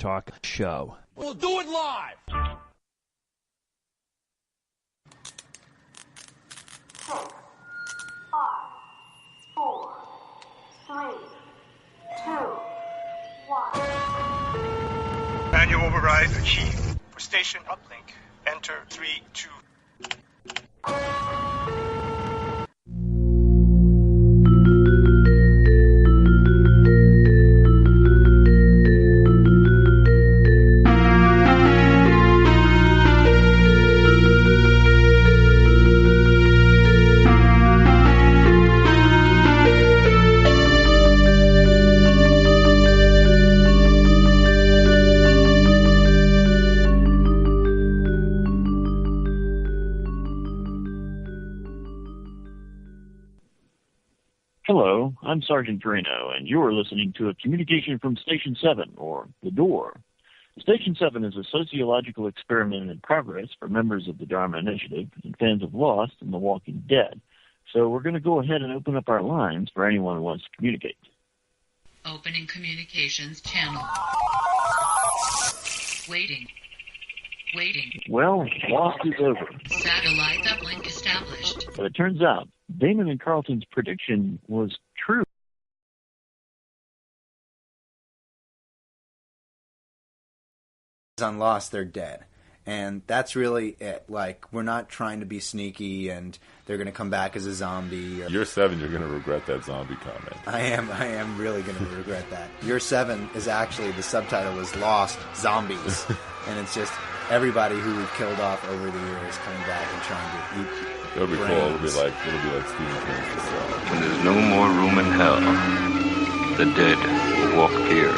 Talk show. We'll do it live! 6, 5, 4, 3, 2, 1. Manual override achieved. For station uplink, enter 3, 2. Hello, I'm Sergeant Drano, and you're listening to a communication from Station 7, or The Door. Station 7 is a sociological experiment in progress for members of the Dharma Initiative and fans of Lost and The Walking Dead. So we're going to go ahead and open up our lines for anyone who wants to communicate. Opening communications channel. Waiting. Well, Lost is over. Satellite uplink established. But it turns out Damon and Carlton's prediction was true. On Lost, they're dead. And that's really it. Like, we're not trying to be sneaky and they're going to come back as a zombie. Year 7, you're going to regret that zombie comment. I am really going to regret that. Year 7 is actually, the subtitle is Lost Zombies. And it's just everybody who we've killed off over the years coming back and trying to eat. It'll be brains. cool. It'll be like Stephen King's The When there's no more room in hell, the dead will walk here.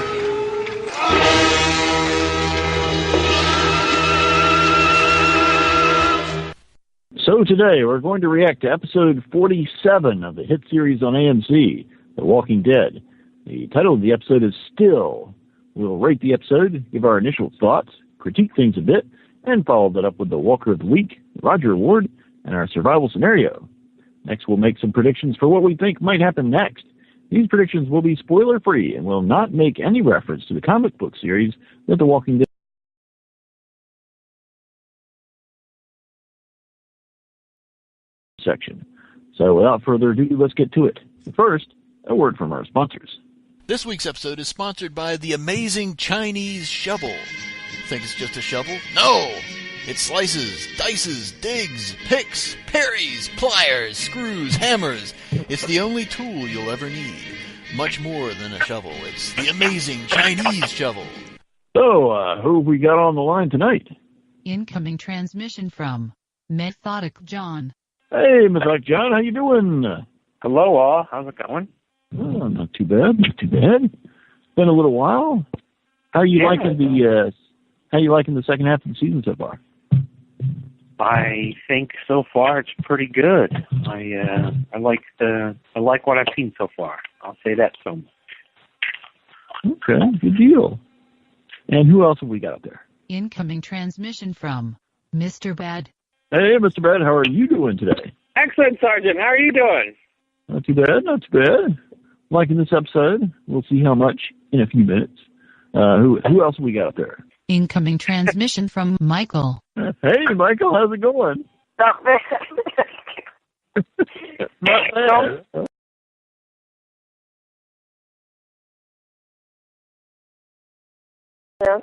So today we're going to react to episode 47 of the hit series on AMC, The Walking Dead. The title of the episode is Still. We'll rate the episode, give our initial thoughts, critique things a bit, and follow that up with the Walker of the Week, Roger Award, and our survival scenario. Next, we'll make some predictions for what we think might happen next. These predictions will be spoiler-free and will not make any reference to the comic book series that The Walking Dead section. So without further ado, let's get to it. First, a word from our sponsors. This week's episode is sponsored by the amazing Chinese shovel. Think it's just a shovel? No! It slices, dices, digs, picks, parries, pliers, screws, hammers. It's the only tool you'll ever need. Much more than a shovel. It's the amazing Chinese shovel. So, who have we got on the line tonight? Incoming transmission from Methodic John. Hey, Methodic John, how you doing? Hello, all. How's it going? Oh, not too bad. Not too bad. Been a little while. How are you liking the second half of the season so far? I think so far it's pretty good. I like what I've seen so far. I'll say that so much. Okay, good deal. And who else have we got up there? Incoming transmission from Mr. Bad. Hey, Mr. Bad, how are you doing today? Excellent, Sergeant. How are you doing? Not too bad, not too bad. Liking this episode. We'll see how much in a few minutes. Who else have we got up there? Incoming transmission from Michael. Hey, Michael, how's it going? Not bad. Not bad. Yes.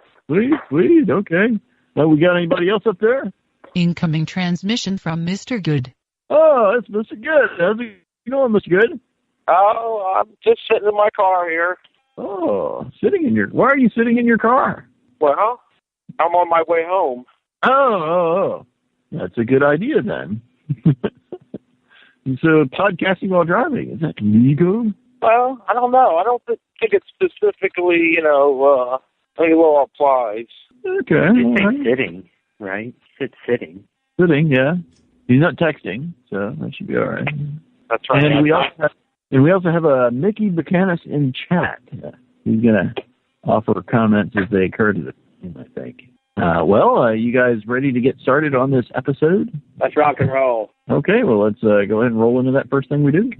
Sweet, okay. Now, we got anybody else up there? Incoming transmission from Mr. Good. Oh, that's Mr. Good. How's it going, Mr. Good? Oh, I'm just sitting in my car here. Oh, why are you sitting in your car? Well, I'm on my way home. Oh. That's a good idea then. So, podcasting while driving, is that legal? Well, I don't know. I don't think it specifically, applies. Okay. Just say sitting, right? Sitting. Sitting, yeah. He's not texting, so that should be all right. That's right. And we also have a Mickey Buchanan in chat. He's going to offer comments as they occur to the team, I think. You guys ready to get started on this episode? Let's rock and roll. Okay, well, let's go ahead and roll into that first thing we do.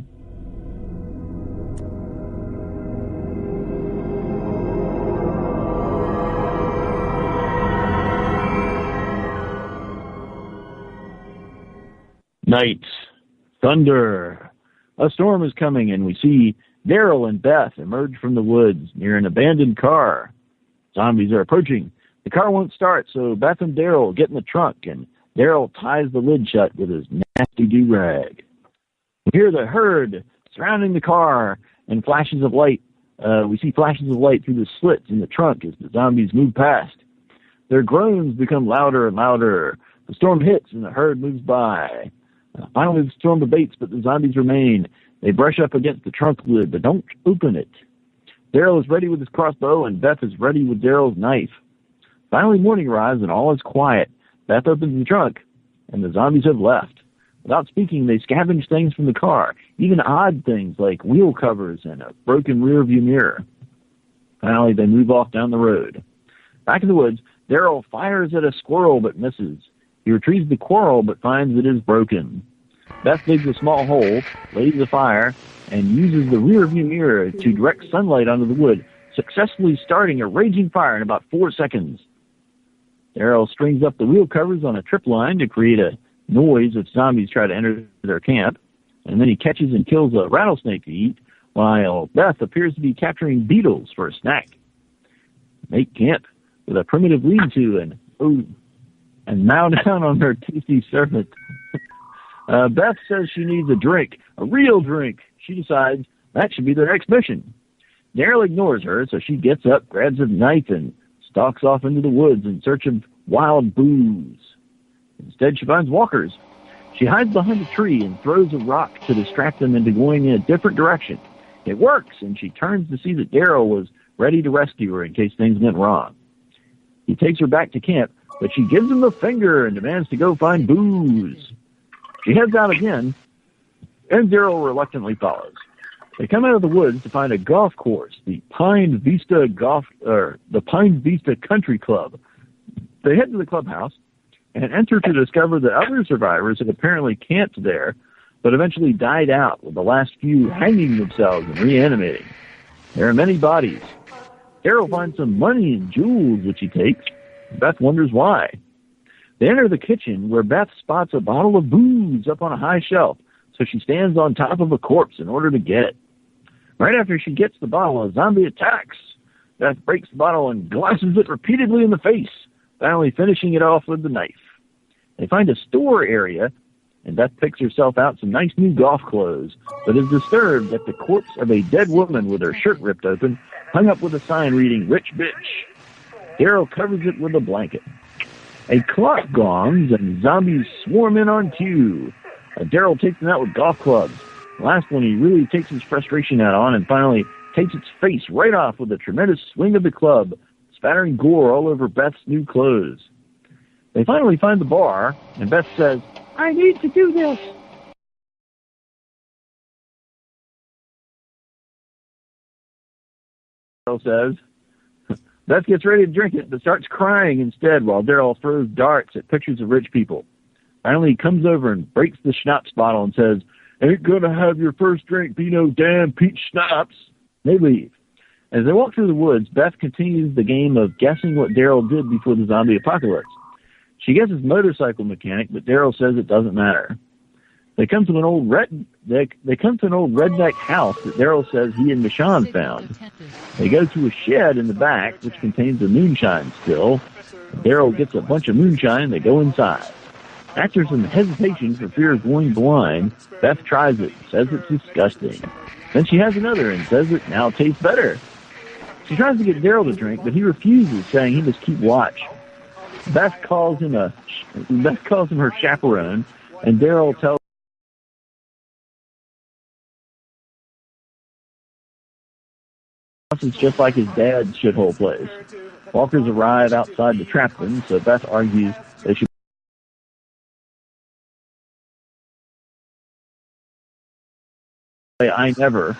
night. Thunder. A storm is coming, and we see Daryl and Beth emerge from the woods near an abandoned car. Zombies are approaching. The car won't start, so Beth and Daryl get in the trunk, and Daryl ties the lid shut with his nasty do-rag. We hear the herd surrounding the car and flashes of light. We see flashes of light through the slits in the trunk as the zombies move past. Their groans become louder and louder. The storm hits and the herd moves by. Finally, the storm abates, but the zombies remain. They brush up against the trunk lid, but don't open it. Daryl is ready with his crossbow, and Beth is ready with Daryl's knife. Finally, morning arrives, and all is quiet. Beth opens the trunk, and the zombies have left. Without speaking, they scavenge things from the car, even odd things like wheel covers and a broken rearview mirror. Finally, they move off down the road. Back in the woods, Daryl fires at a squirrel but misses. He retrieves the quarrel but finds it is broken. Beth digs a small hole, lays a fire, and uses the rearview mirror to direct sunlight onto the wood, successfully starting a raging fire in about 4 seconds. Daryl strings up the wheel covers on a trip line to create a noise if zombies try to enter their camp, and then he catches and kills a rattlesnake to eat, while Beth appears to be capturing beetles for a snack. Make camp with a primitive lean-to and mow down on her tasty servant. Beth says she needs a drink, a real drink. She decides that should be their next mission. Daryl ignores her, so she gets up, grabs a knife, and stalks off into the woods in search of wild booze. Instead, she finds walkers. She hides behind a tree and throws a rock to distract them into going in a different direction. It works, and she turns to see that Daryl was ready to rescue her in case things went wrong. He takes her back to camp, but she gives him the finger and demands to go find booze. She heads out again, and Daryl reluctantly follows. They come out of the woods to find a golf course, the Pine Vista Country Club. They head to the clubhouse and enter to discover that other survivors had apparently camped there, but eventually died out, with the last few hanging themselves and reanimating. There are many bodies. Daryl finds some money and jewels, which he takes. Beth wonders why. They enter the kitchen, where Beth spots a bottle of booze up on a high shelf, so she stands on top of a corpse in order to get it. Right after she gets the bottle, a zombie attacks. Beth breaks the bottle and glasses it repeatedly in the face, finally finishing it off with the knife. They find a store area, and Beth picks herself out some nice new golf clothes, but is disturbed at the corpse of a dead woman with her shirt ripped open, hung up with a sign reading, "Rich Bitch." Daryl covers it with a blanket. A clock gongs, and zombies swarm in on cue. Daryl takes them out with golf clubs. The last one he really takes his frustration out on, and finally takes its face right off with a tremendous swing of the club, spattering gore all over Beth's new clothes. They finally find the bar, and Beth says, "I need to do this." Daryl says, Beth gets ready to drink it, but starts crying instead while Daryl throws darts at pictures of rich people. Finally, he comes over and breaks the schnapps bottle and says, "Ain't gonna have your first drink be no damn peach schnapps." They leave. As they walk through the woods, Beth continues the game of guessing what Daryl did before the zombie apocalypse. She guesses motorcycle mechanic, but Daryl says it doesn't matter. They come to an old redneck house that Daryl says he and Michonne found. They go to a shed in the back, which contains a moonshine still. Daryl gets a bunch of moonshine, and they go inside. After some hesitation for fear of going blind, Beth tries it, says it's disgusting. Then she has another and says it now tastes better. She tries to get Daryl to drink, but he refuses, saying he must keep watch. Beth calls him her chaperone, and Daryl tells it's just like his dad's shithole place. Walkers arrive outside to trap them, so Beth argues they should say, "I never."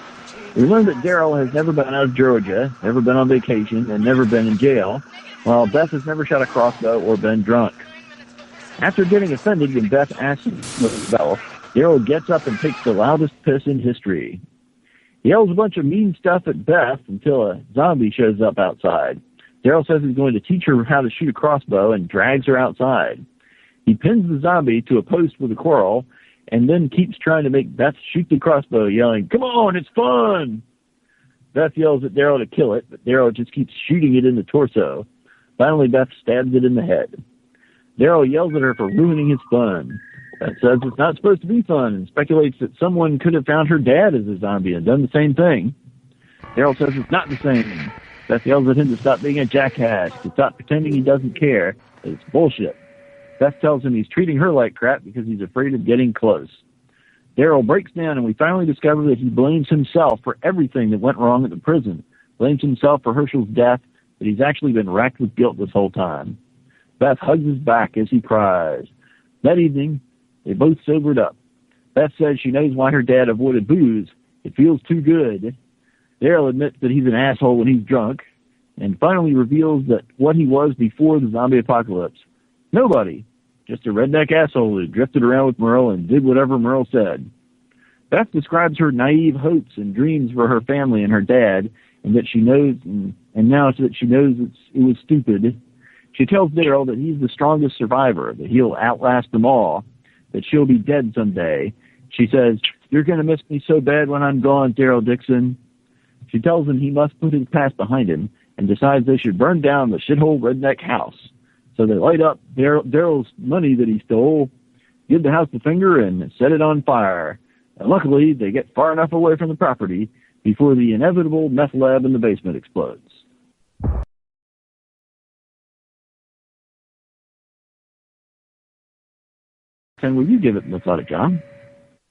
We learn that Daryl has never been out of Georgia, never been on vacation, and never been in jail, while Beth has never shot a crossbow or been drunk. After getting offended when Beth asks him about, Daryl gets up and takes the loudest piss in history. He yells a bunch of mean stuff at Beth until a zombie shows up outside. Daryl says he's going to teach her how to shoot a crossbow and drags her outside. He pins the zombie to a post with a quarrel, and then keeps trying to make Beth shoot the crossbow, yelling, "Come on, it's fun!" Beth yells at Daryl to kill it, but Daryl just keeps shooting it in the torso. Finally, Beth stabs it in the head. Daryl yells at her for ruining his fun. Beth says it's not supposed to be fun and speculates that someone could have found her dad as a zombie and done the same thing. Daryl says it's not the same. Beth yells at him to stop being a jackass, to stop pretending he doesn't care, that it's bullshit. Beth tells him he's treating her like crap because he's afraid of getting close. Daryl breaks down, and we finally discover that he blames himself for everything that went wrong at the prison. Blames himself for Herschel's death, but he's actually been racked with guilt this whole time. Beth hugs his back as he cries. That evening, they both sobered up. Beth says she knows why her dad avoided booze. It feels too good. Daryl admits that he's an asshole when he's drunk, and finally reveals that what he was before the zombie apocalypse. Nobody. Just a redneck asshole who drifted around with Merle and did whatever Merle said. Beth describes her naive hopes and dreams for her family and her dad, and that she knows, and now that she knows it was stupid. She tells Daryl that he's the strongest survivor, that he'll outlast them all, that she'll be dead someday. She says, "You're going to miss me so bad when I'm gone, Daryl Dixon." She tells him he must put his past behind him and decides they should burn down the shithole redneck house. So they light up Daryl's money that he stole, give the house the finger, and set it on fire. And luckily, they get far enough away from the property before the inevitable meth lab in the basement explodes. And will you give it the thought, John?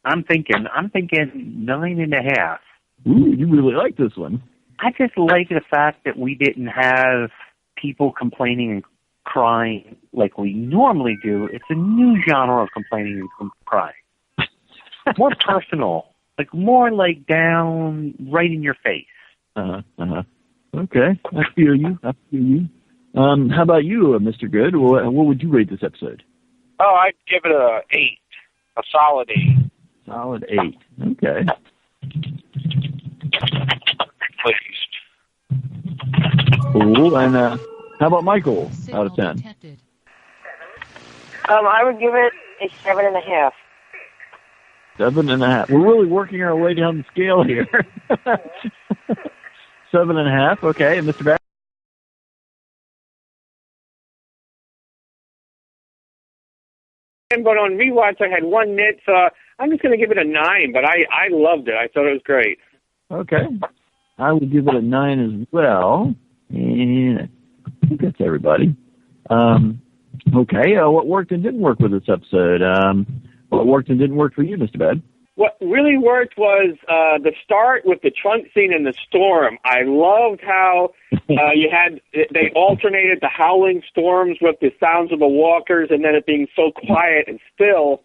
I'm thinking 9.5. Ooh, you really like this one. I just like the fact that we didn't have people complaining and crying like we normally do. It's a new genre of complaining and crying. More personal, like more like down, right in your face. Okay, I feel you. How about you, Mr. Good? What would you rate this episode? Oh, I'd give it a 8, a solid 8. Solid 8. Okay. Pleased. Cool. And how about Michael out of 10? I would give it a 7.5. 7.5. We're really working our way down the scale here. 7.5. Okay. And Mr. Bass? But on rewatch, I had one nit, so I'm just going to give it a 9. But I loved it. I thought it was great. Okay. I would give it a 9 as well. And I think that's everybody. Okay. What worked and didn't work with this episode? What worked and didn't work for you, Mr. Bad? What really worked was the start with the trunk scene in the storm. I loved how they alternated the howling storms with the sounds of the walkers, and then it being so quiet and still,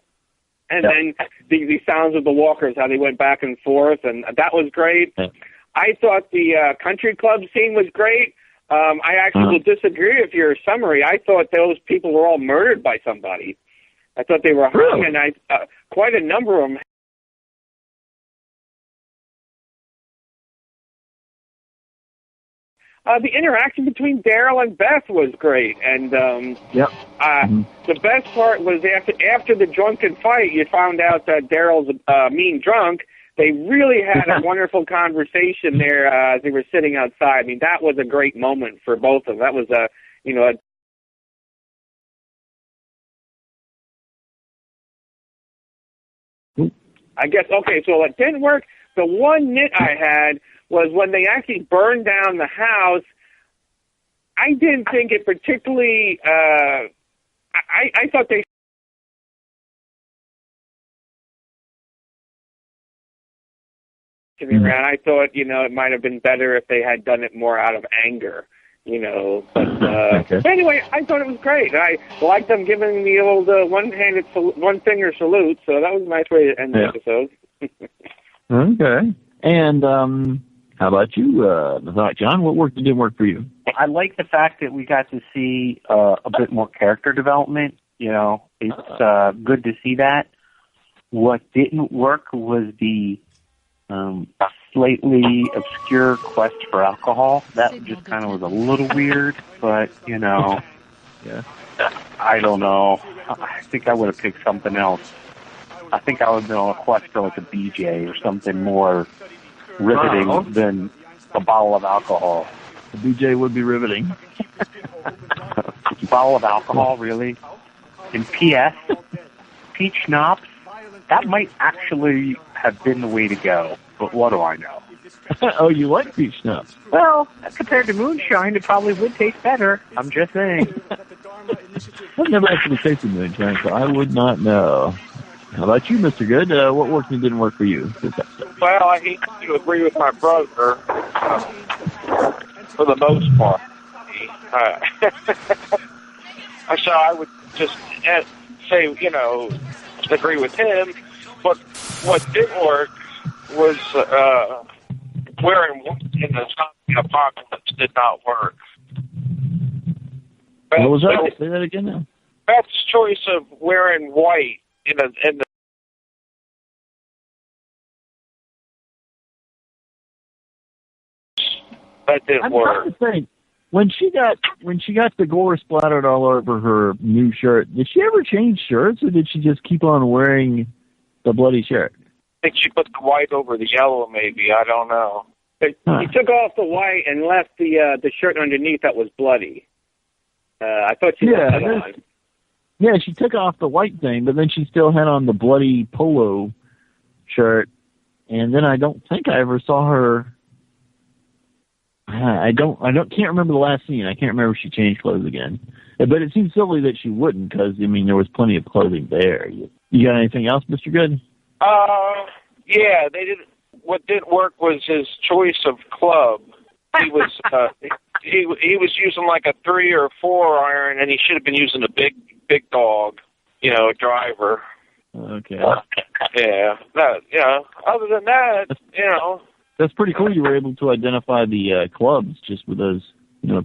and then the sounds of the walkers, how they went back and forth, and that was great. I thought the country club scene was great. I actually will disagree with your summary. I thought those people were all murdered by somebody. I thought they were hung, and quite a number of them. The interaction between Daryl and Beth was great, and the best part was after the drunken fight, you found out that Daryl's a mean drunk. They really had a wonderful conversation there as they were sitting outside. I mean, that was a great moment for both of them. That was I guess, okay, so it didn't work. The one nit I had was when they actually burned down the house. I didn't think it particularly, I thought they around. I thought, it might have been better if they had done it more out of anger, But anyway, I thought it was great. I liked them giving the old one-finger salute, so that was a nice way to end the episode. Okay. And how about you, John? What worked and didn't work for you? I like the fact that we got to see a bit more character development. It's good to see that. What didn't work was the slightly obscure quest for alcohol. That just kind of was a little weird, but, I don't know. I think I would have picked something else. I think I would have been on a quest for like a BJ or something more riveting than a bottle of alcohol. The BJ would be riveting. A bottle of alcohol, really? And P.S., peach schnapps, that might actually have been the way to go, but what do I know? Oh, you like peach schnapps? Well, compared to moonshine, it probably would taste better. I'm just saying. I've never actually tasted moonshine, so I would not know. How about you, Mr. Good? What worked and didn't work for you this episode? Well, I hate to agree with my brother for the most part. So I would just say, agree with him. But what did work was wearing in the zombie apocalypse did not work. What was that? Say that again now. Beth's choice of wearing white in the that didn't work. I'm trying to think. When she got the gore splattered all over her new shirt, did she ever change shirts, or did she just keep on wearing the bloody shirt? I think she put the white over the yellow, maybe. I don't know. He took off the white and left the shirt underneath that was bloody. I thought she left that on. Yeah, she took off the white thing, but then she still had on the bloody polo shirt. And then I don't think I ever saw her. I can't remember the last scene. I can't remember if she changed clothes again. But it seems silly that she wouldn't, because there was plenty of clothing there. You got anything else, Mr. Good? Yeah, they did. What didn't work was his choice of club. He was he was using like a 3 or 4 iron, and he should have been using a big dog, driver. Okay. Yeah. Other than that, That's pretty cool. You were able to identify the clubs just with those,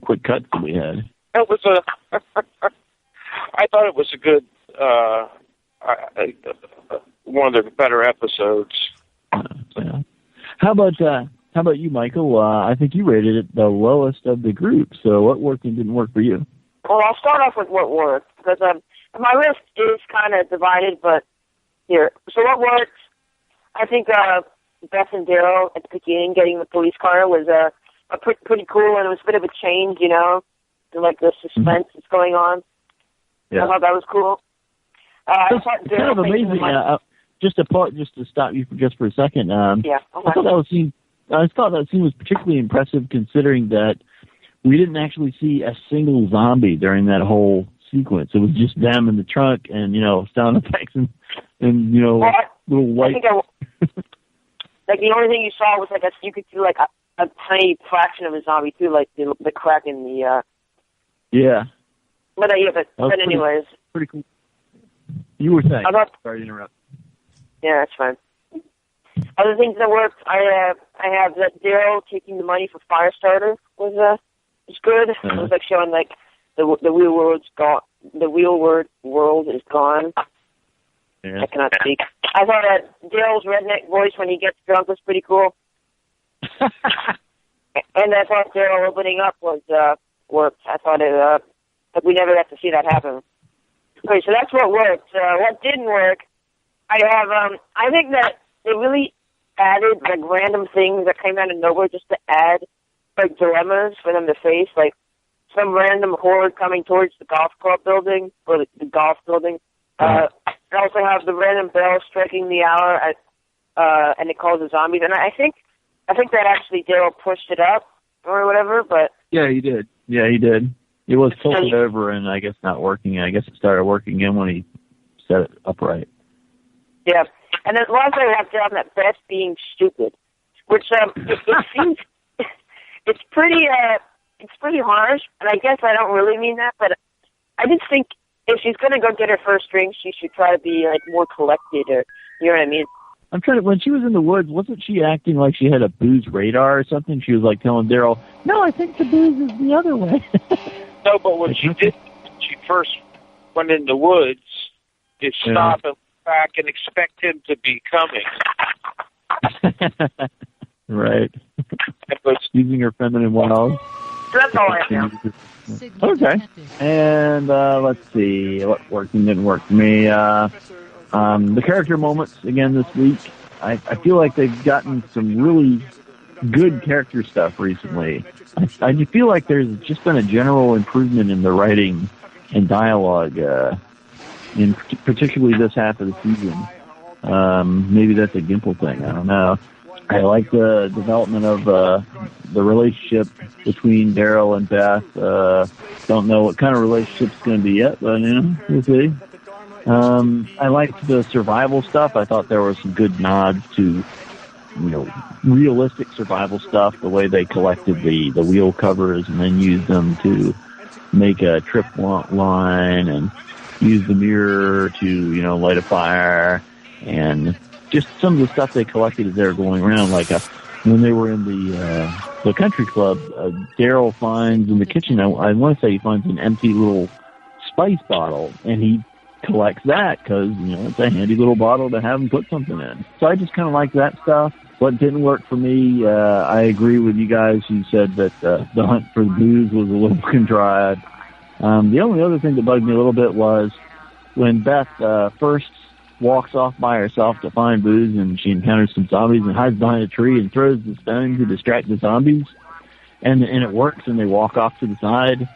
quick cuts that we had. It was I thought it was a good, one of the better episodes. Yeah. How about you, Michael? I think you rated it the lowest of the group. So what worked and didn't work for you? Well, I'll start off with what worked, because my list is kind of divided, but here. So what worked, I think Beth and Daryl at the beginning getting the police car was pretty cool, and it was a bit of a change, to like the suspense that's going on. Yeah. I thought that was cool. I thought it's kind of amazing. Just to stop you for a second. Yeah. Okay. I thought that scene was particularly impressive, considering that we didn't actually see a single zombie during that whole sequence. It was just them in the trunk and sound effects and little white. Like the only thing you saw was you could see like a tiny fraction of a zombie too, like the crack in the. Yeah. But anyways. Pretty cool. You were saying. Sorry to interrupt. Yeah, that's fine. Other things that worked, I have that Daryl taking the money for Firestarter was good. It was like showing like the real world's gone. The real world is gone. Yeah. I cannot speak. I thought that Daryl's redneck voice when he gets drunk was pretty cool. And I thought Daryl opening up was worked. I thought it but we never got to see that happen. Okay, so that's what worked. What didn't work, I think that they really added like random things that came out of nowhere just to add like dilemmas for them to face, like some random horde coming towards the golf club building or the golf building. I also have the random bell striking the hour and it calls the zombies. And I think that actually Daryl pushed it up or whatever, but yeah, he did. It was tilted over and I guess not working. I guess it started working again when he set it upright. Yeah, and then last I have down that Beth being stupid, which it seems it's pretty harsh, and I guess I don't really mean that, but I just think if she's gonna go get her first drink, she should try to be like more collected, or you know what I mean. I'm trying to. When she was in the woods, wasn't she acting like she had a booze radar or something? She was like telling Daryl, "No, I think the booze is the other way." No, but what she did, she first went in the woods, is stop and look back and expect him to be coming. Right. Using her feminine wiles. That's all I have. Okay. And let's see what worked and didn't work for me. The character moments, again, this week, I feel like they've gotten some really good character stuff recently. I just feel like there's just been a general improvement in the writing and dialogue, in particularly this half of the season. Maybe that's a Gimple thing, I don't know. I like the development of the relationship between Daryl and Beth. Don't know what kind of relationship it's going to be yet, but we'll see. I liked the survival stuff. I thought there were some good nods to, realistic survival stuff. The way they collected the wheel covers and then used them to make a trip line and use the mirror to, light a fire, and just some of the stuff they collected as they were going around, like when they were in the country club, Daryl finds in the kitchen, I want to say he finds an empty little spice bottle, and he collects that because, it's a handy little bottle to have him put something in. So I just kind of like that stuff. What didn't work for me, I agree with you guys who said that the hunt for the booze was a little contrived. The only other thing that bugged me a little bit was when Beth first walks off by herself to find booze, and she encounters some zombies and hides behind a tree and throws the stone to distract the zombies, and it works, and they walk off to the side.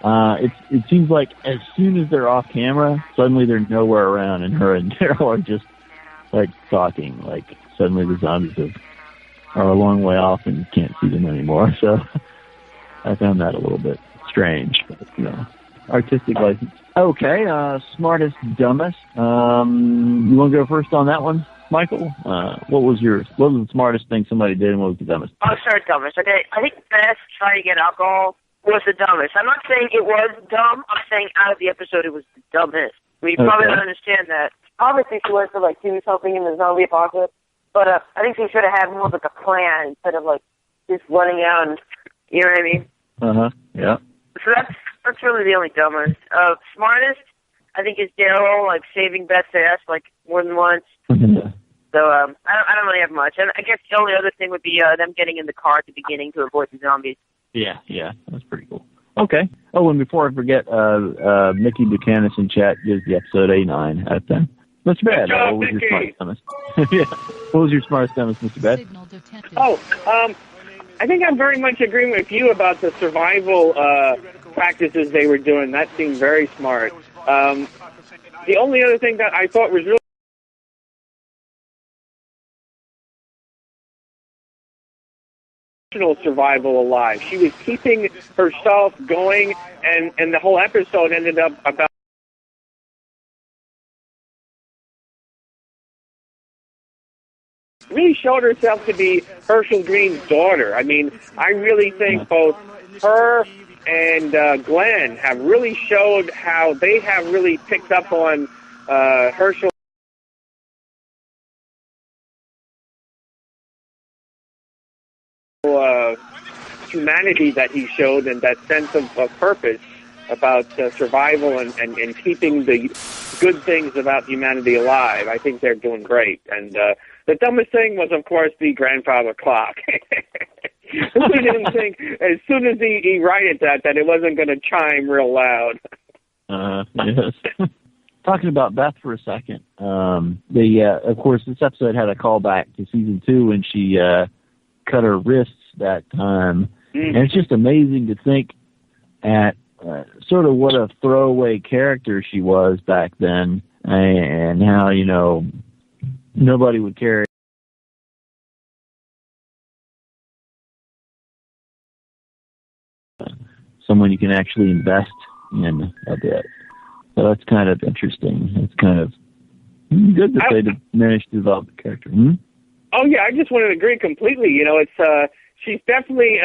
It seems like as soon as they're off camera, suddenly they're nowhere around, and her and Daryl are just talking. Suddenly the zombies are a long way off and you can't see them anymore. So I found that a little bit strange, but artistic license. Okay, smartest, dumbest. You want to go first on that one, Michael? What was the smartest thing somebody did, and what was the dumbest? I'll start dumbest. Okay, I think Beth trying to get alcohol was the dumbest. I'm not saying it was dumb. I'm saying out of the episode it was the dumbest. You probably don't understand that. Obviously she was to do something in the zombie apocalypse, but I think she should have had more of a plan instead of just running out and, you know what I mean? Uh-huh, yeah. So that's really the only dumbest. Smartest, I think, is Daryl, saving Beth's ass, more than once. So, I don't really have much. And I guess the only other thing would be them getting in the car at the beginning to avoid the zombies. Yeah, that's pretty cool. Okay. Oh, and before I forget, Mickey Buchanan in chat gives the episode a 9 out of 10. Mr. Bad, what was your smartest dumbest? Yeah. What was your smartest dumbest, Mr. Bad? I think I'm very much agreeing with you about the survival practices they were doing. That seemed very smart. The only other thing that I thought was really survival alive. She was keeping herself going, and the whole episode ended up about really showed herself to be Herschel Green's daughter. I mean, I really think both her and Glenn have really showed how they have really picked up on Herschel humanity that he showed, and that sense of purpose about survival and keeping the good things about humanity alive. I think they're doing great. And the dumbest thing was, of course, the grandfather clock. We didn't think, as soon as he righted that it wasn't going to chime real loud. Yes. Talking about Beth for a second, of course, this episode had a callback to season 2 when she cut her wrists that time. And it's just amazing to think at sort of what a throwaway character she was back then, and how, nobody would carry someone you can actually invest in a bit. So that's kind of interesting. It's kind of good that they managed to develop the character. Oh, yeah, I just wanted to agree completely. It's she's definitely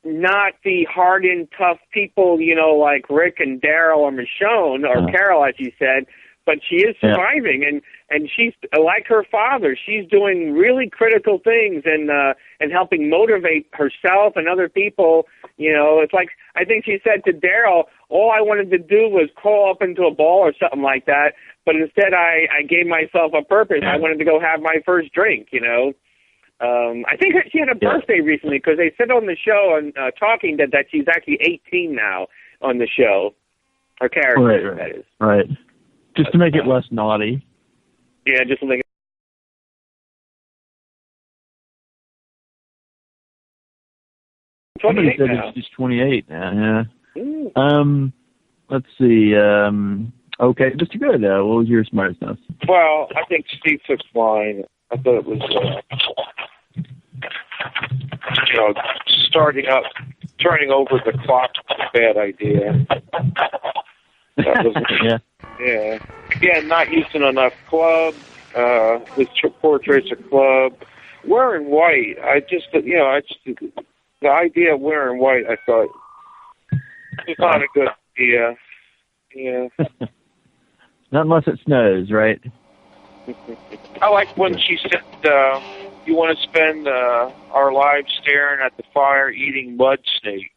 not the hardened, tough people, like Rick and Daryl or Michonne or Carol, as you said, but she is surviving, and she's like her father. She's doing really critical things and helping motivate herself and other people. It's like, I think she said to Daryl, all I wanted to do was crawl up into a ball or something like that, but instead I gave myself a purpose. I wanted to go have my first drink, I think she had a birthday recently, because they said on the show and talking that she's actually 18 now on the show. Her character, that is. Right. Just to make it less naughty. Yeah, just to make it. Somebody said now. it's 28 now, yeah. Mm. Let's see. Okay, Mr. Good, what was your smartest stuff? Well, I think Steve took mine. I thought it was, starting up, turning over the clock was a bad idea. That was, yeah, not using enough club. His portraits of club. Wearing white, the idea of wearing white, I thought, was not a good idea. Yeah. Not unless it snows, right? I like when she said, you want to spend our lives staring at the fire eating mud snake,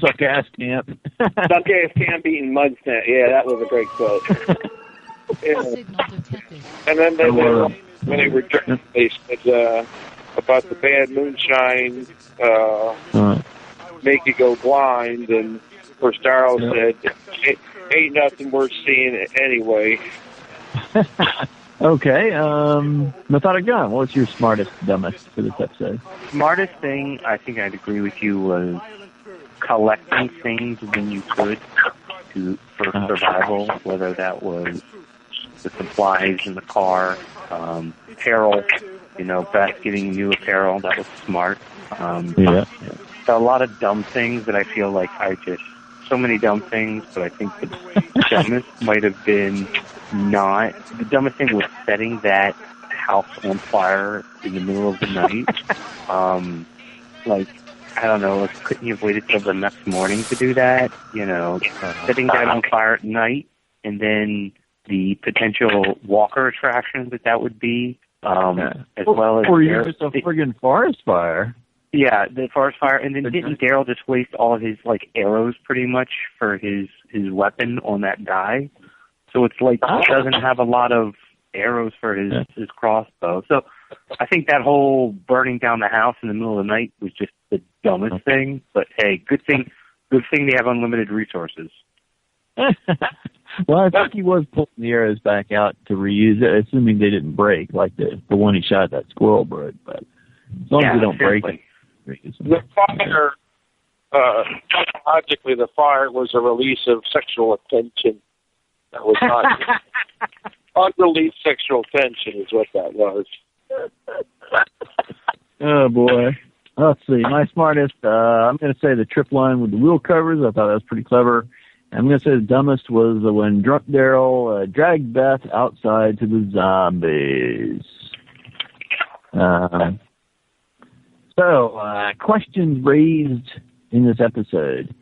Suck-ass camp. Suck-ass camp eating mud snake. Yeah, that was a great quote. And then when they returned, they said about the bad moonshine make you go blind, and of course Darryl said, ain't nothing worth seeing it anyway. Okay, Methodic John, what's your smartest, dumbest for this episode? Smartest thing, I think I'd agree with you, was collecting things when you could for survival, whether that was the supplies in the car, apparel, Beth getting new apparel, that was smart. So a lot of dumb things that I feel like so many dumb things, but I think the dumbest might have been the dumbest thing was setting that house on fire in the middle of the night. I don't know, couldn't you have waited till the next morning to do that? Setting that on fire at night, and then the potential walker attraction that would be, as well as... Or you're just a friggin' forest fire. Yeah, the forest fire, and then didn't Daryl just waste all of his, arrows pretty much for his weapon on that guy? So it's he doesn't have a lot of arrows for his crossbow. So I think that whole burning down the house in the middle of the night was just the dumbest thing. But hey, good thing they have unlimited resources. Well, I think he was pulling the arrows back out to reuse it, assuming they didn't break, like the one he shot at that squirrel broke. But as long as they don't break it. The fire, logically, the fire was a release of sexual attention. That was not unreleased sexual tension is what that was. Oh, boy. Let's see. My smartest, I'm going to say the trip line with the wheel covers. I thought that was pretty clever. I'm going to say the dumbest was when drunk Daryl dragged Beth outside to the zombies. So, questions raised in this episode.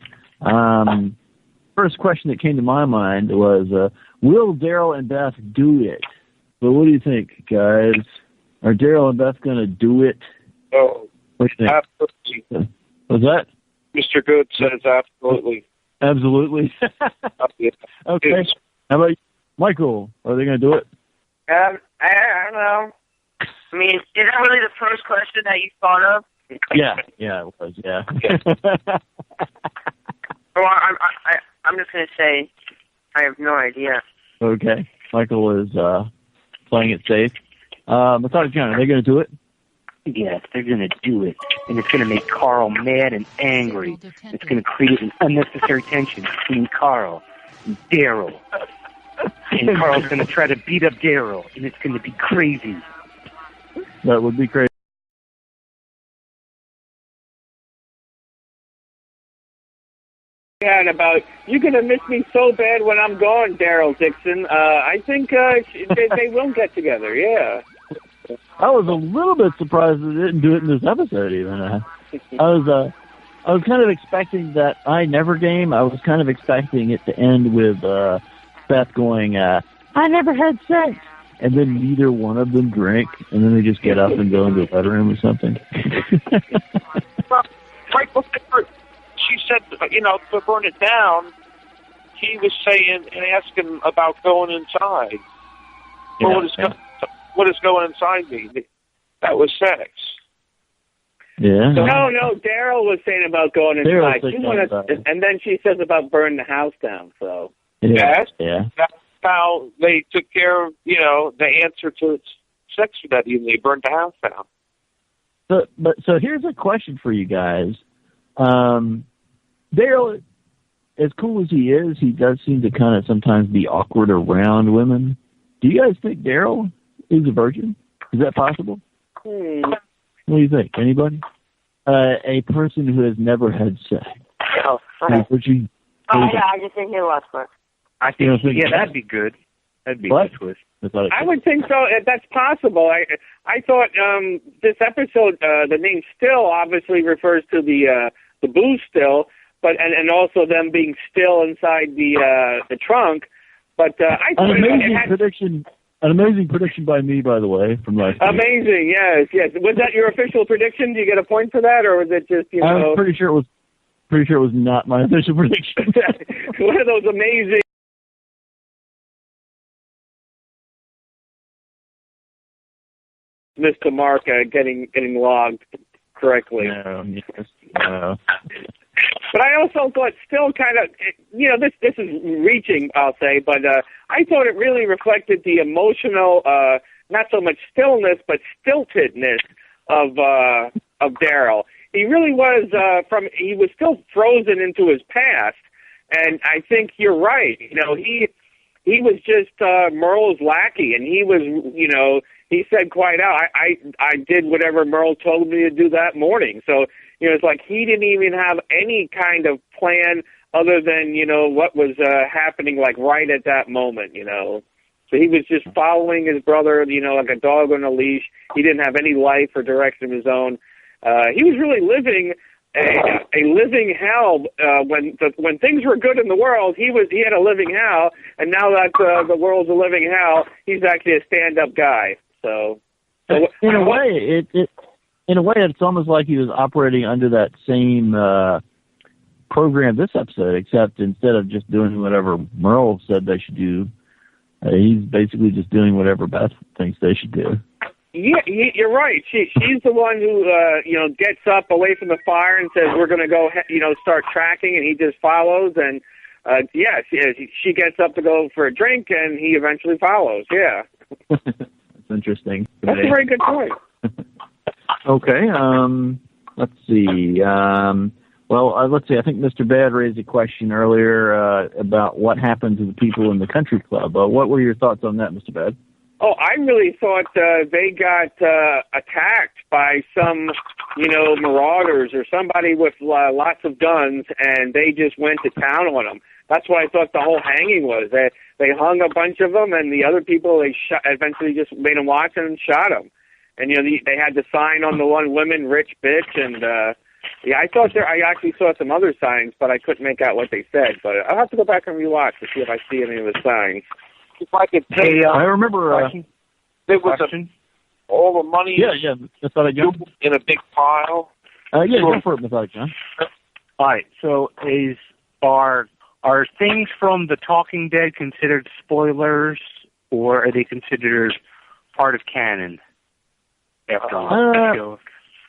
First question that came to my mind was, will Daryl and Beth do it? Well, what do you think, guys? Are Daryl and Beth going to do it? Oh, what do you think? absolutely. What's that? Mr. Good says absolutely. Absolutely. Yeah. Okay. How about you? Michael? Are they going to do it? I don't know. I mean, is that really the first question that you thought of? Yeah, it was, yeah. Well, I'm just going to say I have no idea. Okay. Michael is playing it safe. Methodic John, are they going to do it? Yes, they're going to do it. And it's going to make Carl mad and angry. It's going to create an unnecessary tension between Carl and Daryl. And Carl's going to try to beat up Daryl, and it's going to be crazy. That would be crazy. About you're gonna miss me so bad when I'm gone, Daryl Dixon. I think they will get together. Yeah. I was a little bit surprised that they didn't do it in this episode. Even I was kind of expecting that I Never game. I was kind of expecting it to end with Beth going, "I never had sex," and then neither one of them drink, and then they just get up and go into the bedroom or something. Well, right before she said, to burn it down, he was saying and asking about going inside. Well, what does going inside mean? That was sex. Yeah. No, Daryl was saying about going inside. And then she says about burning the house down, so. Yeah. Yes. Yeah. That's how they took care of, the answer to sex for that evening. They burned the house down. So here's a question for you guys. Daryl, as cool as he is, he does seem to kind of sometimes be awkward around women. Do you guys think Daryl is a virgin? Is that possible? What do you think? Anybody? A person who has never had sex. Oh, okay. Virgin? Yeah, I just didn't hear the last part. I think, that'd be good. That'd be a good twist. I would think so. That's possible. I thought this episode, the name Still obviously refers to the booze still, but and also them being still inside the trunk. But I thought an amazing prediction by me, by the way, from last week. Amazing, yes. Was that your official prediction? Do you get a point for that, or was it just I was pretty sure it was not my official prediction. One of those amazing. Mr. Mark getting logged correctly. No. But I also thought still kind of, this is reaching, I'll say, but I thought it really reflected the emotional, not so much stillness, but stiltedness of Daryl. He really was, he was still frozen into his past, and I think you're right. He was just Merle's lackey, and he was, he said quite out, I did whatever Merle told me to do that morning. So, it's like he didn't even have any kind of plan other than, what was happening like right at that moment, So he was just following his brother, like a dog on a leash. He didn't have any life or direction of his own. He was really living a living hell when things were good in the world. He had a living hell, and now that the world's a living hell, he's actually a stand-up guy. So in a way, it's almost like he was operating under that same program this episode, except instead of just doing whatever Merle said they should do, he's basically just doing whatever Beth thinks they should do. Yeah, you're right. She's the one who gets up away from the fire and says we're going to go start tracking, and he just follows. And she gets up to go for a drink, and he eventually follows. Yeah, that's interesting. That's a very good point. Okay. Let's see. Let's see. I think Mr. Bad raised a question earlier about what happened to the people in the country club. What were your thoughts on that, Mr. Bad? Oh, I really thought they got attacked by some, marauders or somebody with lots of guns, and they just went to town on them. That's what I thought the whole hanging was. They hung a bunch of them, and the other people eventually just made them watch and shot them. And they had the sign on the one women, rich bitch, and I actually saw some other signs, but I couldn't make out what they said. But I'll have to go back and rewatch to see if I see any of the signs. If I could say, I remember there was all the money Methodic John? in a big pile. Go for it, Methodic John. All right, so are things from The Talking Dead considered spoilers, or are they considered part of canon? After all,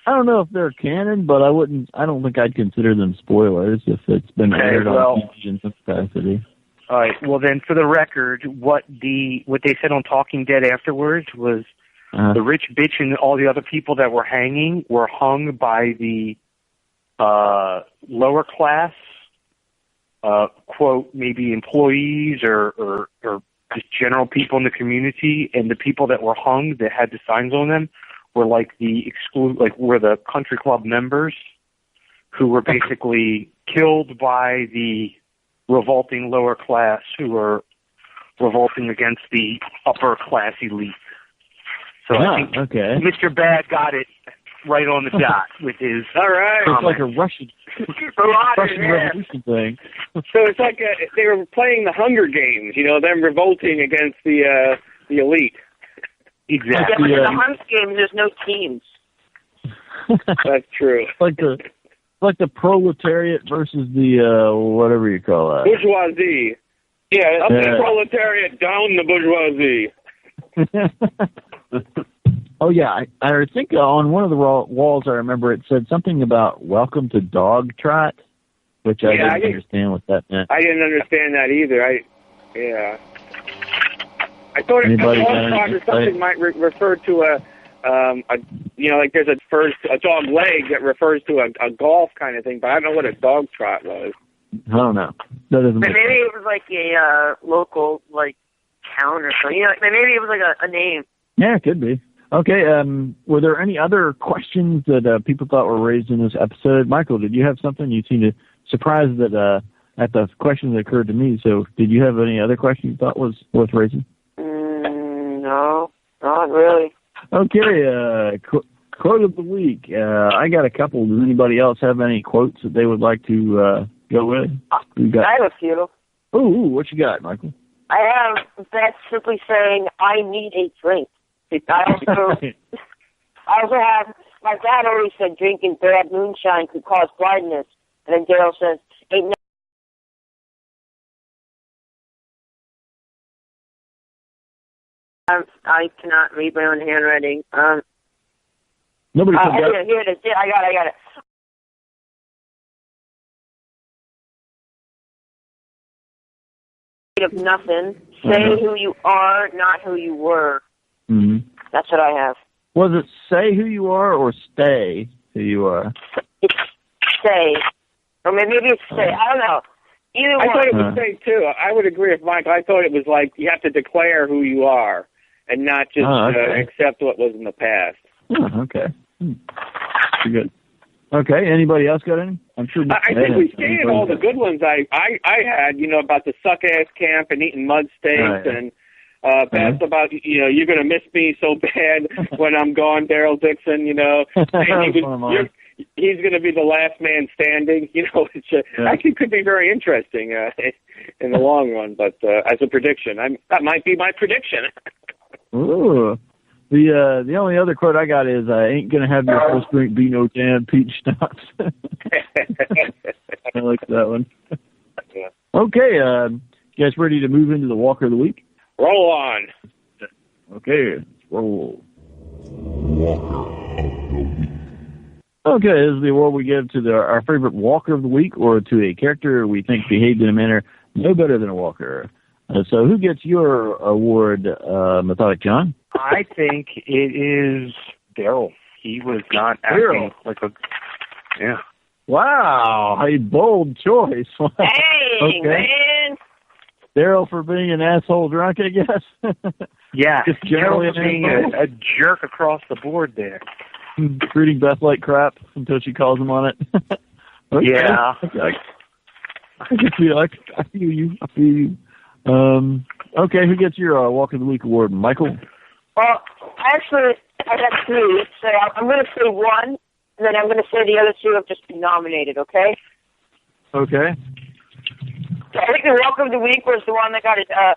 I don't know if they're canon, but I don't think I'd consider them spoilers if it's been aired on TV in some capacity. All right. Well, then, for the record, what they said on Talking Dead afterwards was the rich bitch and all the other people that were hanging were hung by the lower class, quote, maybe employees or just general people in the community, and the people that were hung that had the signs on them were like were the country club members who were basically killed by the revolting lower class who were revolting against the upper class elite. So I think Mr. Bad got it right on the dot with his. All right. It's like a Russian Revolution thing. So it's like they were playing the Hunger Games, them revolting against the elite. Exactly. In the Hunger Games, there's no teams. That's true. Like the proletariat versus the whatever you call that. Bourgeoisie. Yeah, up the proletariat, down the bourgeoisie. Oh yeah, I think on one of the walls I remember it said something about "Welcome to Dog Trot," which I didn't understand what that meant. I didn't understand that either. Yeah. I thought a Anybody dog got any trot or something insight? might refer to a like there's a dog leg that refers to a golf kind of thing, but I don't know what a dog trot was. I don't know. That doesn't Maybe make sense. it was like a local like town or something. Maybe it was like a name. Yeah, it could be. Okay, were there any other questions that people thought were raised in this episode? Michael, did you have something? You seemed surprised that at the question that occurred to me. So did you have any other question you thought was worth raising? No, not really. Okay, quote of the week. I got a couple. Does anybody else have any quotes that they would like to go with? I have a few. Ooh, what you got, Michael? I have Beth simply saying, "I need a drink." I also have, my dad always said drinking bad moonshine could cause blindness. And then Daryl says, ain't no. I cannot read my own handwriting. Nobody said that. Here it is. Yeah, I got it. Of nothing. Say who you are, not who you were. Mm-hmm. That's what I have. Was it say who you are or stay who you are? It's say. Or maybe it's say. I don't know. Either I one. thought it was say, too. I would agree with Mike. I thought it was like you have to declare who you are and not just accept what was in the past. Oh, okay. Pretty good. Okay, anybody else got any? I'm sure. I think we stated all the good ones I had, about the suck-ass camp and eating mud steaks and Beth about, you're going to miss me so bad when I'm gone, Daryl Dixon, and he's going to be the last man standing, which actually could be very interesting in the long run, but as a prediction, that might be my prediction. Ooh. The only other quote I got is, I ain't going to have your first drink be no damn peach schnapps. I like that one. Yeah. Okay, you guys ready to move into the Walker of the Week? Roll on. Okay, let's roll. Walker of the Week. Okay, this is the award we give to our favorite Walker of the Week or to a character we think behaved in a manner no better than a Walker. So who gets your award, Methodic John? I think it is Daryl. He was not acting like a... Yeah. Wow, a bold choice. Hey, man! Daryl for being an asshole drunk, I guess. Yeah, just generally Daryl for being a jerk across the board there. Treating Beth like crap until she calls him on it. Okay. Yeah. I feel you. Okay, who gets your Walk of the Week award? Michael? Well, actually, I got three. So I'm going to say one, and then I'm going to say the other two have just been nominated, okay? Okay. So I think the Walk of the Week was the one that got a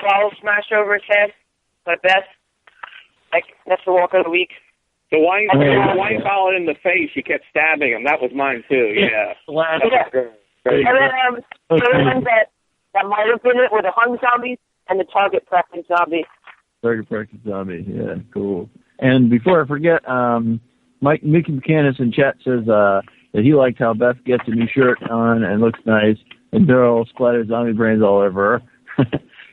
bottle smashed over his head by Beth. That's the Walk of the Week. The wine bottle in the face, you kept stabbing him. That was mine, too, yeah. And then the other ones that might have been it were the hung zombies and the target practice zombie. Target practice zombie, yeah, cool. And before I forget, Mickey McCannis in chat says that he liked how Beth gets a new shirt on and looks nice, and Daryl splatters zombie brains all over her.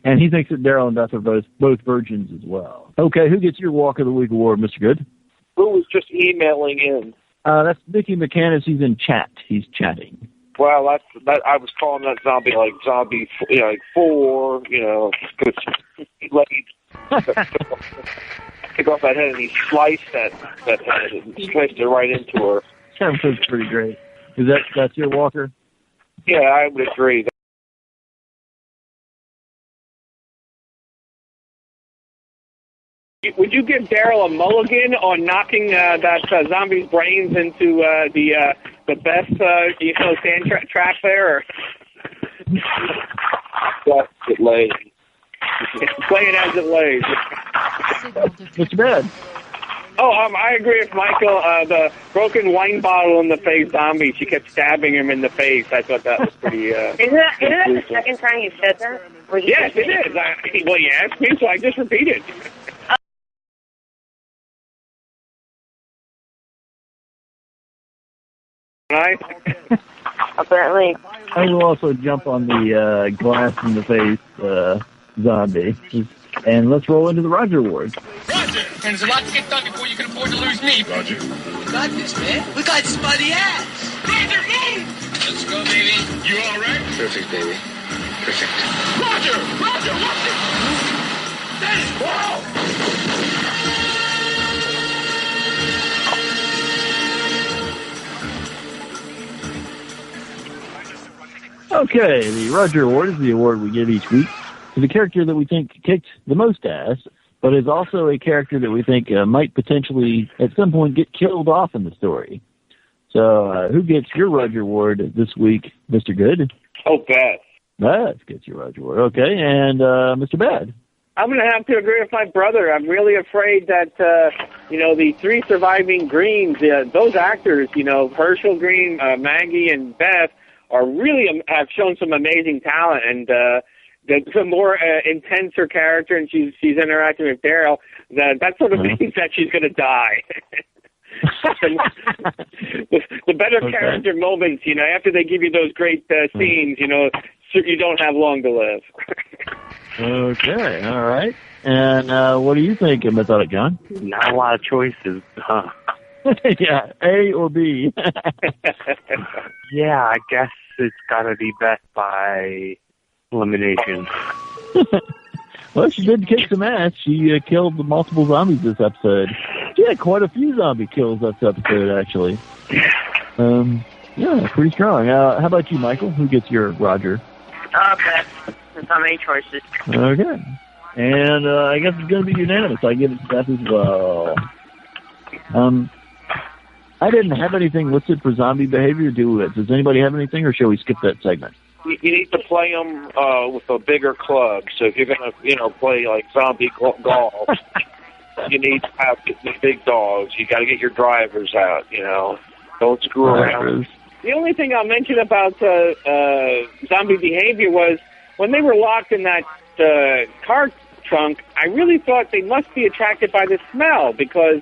And he thinks that Daryl and Beth are both virgins as well. Okay, who gets your Walk of the Week award, Mr. Good? Who was just emailing in? That's Mickey McCannis. He's in chat. He's chatting. Well, that I was calling that zombie like zombie, like 4, because he laid take off that head and he sliced that head and sliced it right into her. That was pretty great. That's your Walker? Yeah, I would agree. Would you give Daryl a mulligan on knocking that zombie's brains into the best sand trap there? That's it lays. Play it as it lays. What's bad? Oh, I agree with Michael. The broken wine bottle in the face zombie. She kept stabbing him in the face. I thought that was pretty. Isn't that the second time you said that? Yes, it is. Well, you asked me, so I just repeated. Apparently. I will also jump on the glass in the face zombie. And let's roll into the Roger Award. Roger! And there's a lot to get done before you can afford to lose me. Roger. We got this, man. We got this by the ass. Roger, move! Let's go, baby. You all right? Perfect, baby. Perfect. Roger! Roger, what's it? Dennis, whoa! Okay, the Roger Award is the award we give each week to the character that we think kicked the most ass, but is also a character that we think might potentially at some point get killed off in the story. So who gets your Roger Award this week, Mr. Good? Oh, Beth. Beth gets your Roger Award. Okay, and Mr. Bad? I'm going to have to agree with my brother. I'm really afraid that, the three surviving Greens, those actors, Herschel Green, Maggie, and Beth, are really have shown some amazing talent, and the more intense her character, and she's interacting with Daryl, that sort of means that she's going to die. the better character moments, after they give you those great scenes, you don't have long to live. Okay, all right. And what do you think, Methodic John? Not a lot of choices, huh? Yeah, A or B. Yeah, I guess it's got to be Beth by elimination. Well, she did kick some ass. She killed multiple zombies this episode. She had quite a few zombie kills this episode, actually. Yeah, pretty strong. How about you, Michael? Who gets your Roger? Beth. There's not many choices. Okay. And I guess it's going to be unanimous. I give it to Beth as well. I didn't have anything listed for zombie behavior. Does anybody have anything, or shall we skip that segment? You need to play them with a bigger club. So if you're going to, play like zombie golf, you need to have the big dogs. You got to get your drivers out. Don't screw around. The only thing I'll mention about zombie behavior was when they were locked in that car trunk. I really thought they must be attracted by the smell, because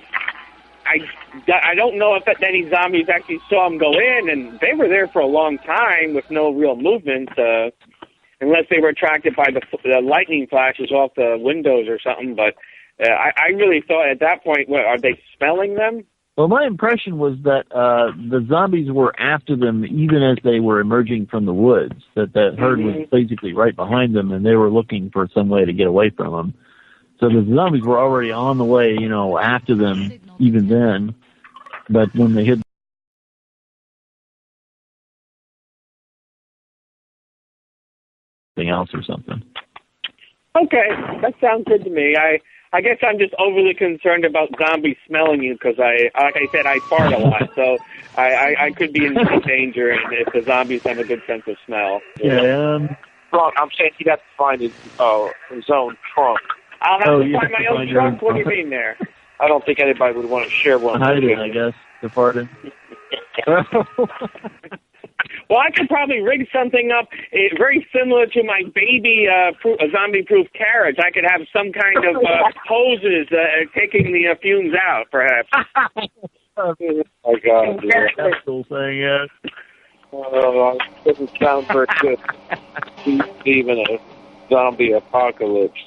I don't know if any zombies actually saw them go in, and they were there for a long time with no real movement, unless they were attracted by the lightning flashes off the windows or something. But I really thought at that point, are they smelling them? Well, my impression was that the zombies were after them even as they were emerging from the woods, that herd was basically right behind them, and they were looking for some way to get away from them. So the zombies were already on the way, after them even then. But when they hit something else or something. Okay, that sounds good to me. I guess I'm just overly concerned about zombies smelling you, because like I said, I fart a lot, so I could be in danger if the zombies have a good sense of smell. Yeah. Wrong. I'm saying he'd have to find his own trunk. I'll have to find my own trunk. What do you mean there? I don't think anybody would want to share one. Hide it, I guess. The farting. Well, I could probably rig something up very similar to my baby zombie-proof carriage. I could have some kind of hoses taking the fumes out, perhaps. Oh, my God. That's cool thing, yeah. Doesn't sound very good. Even a zombie apocalypse,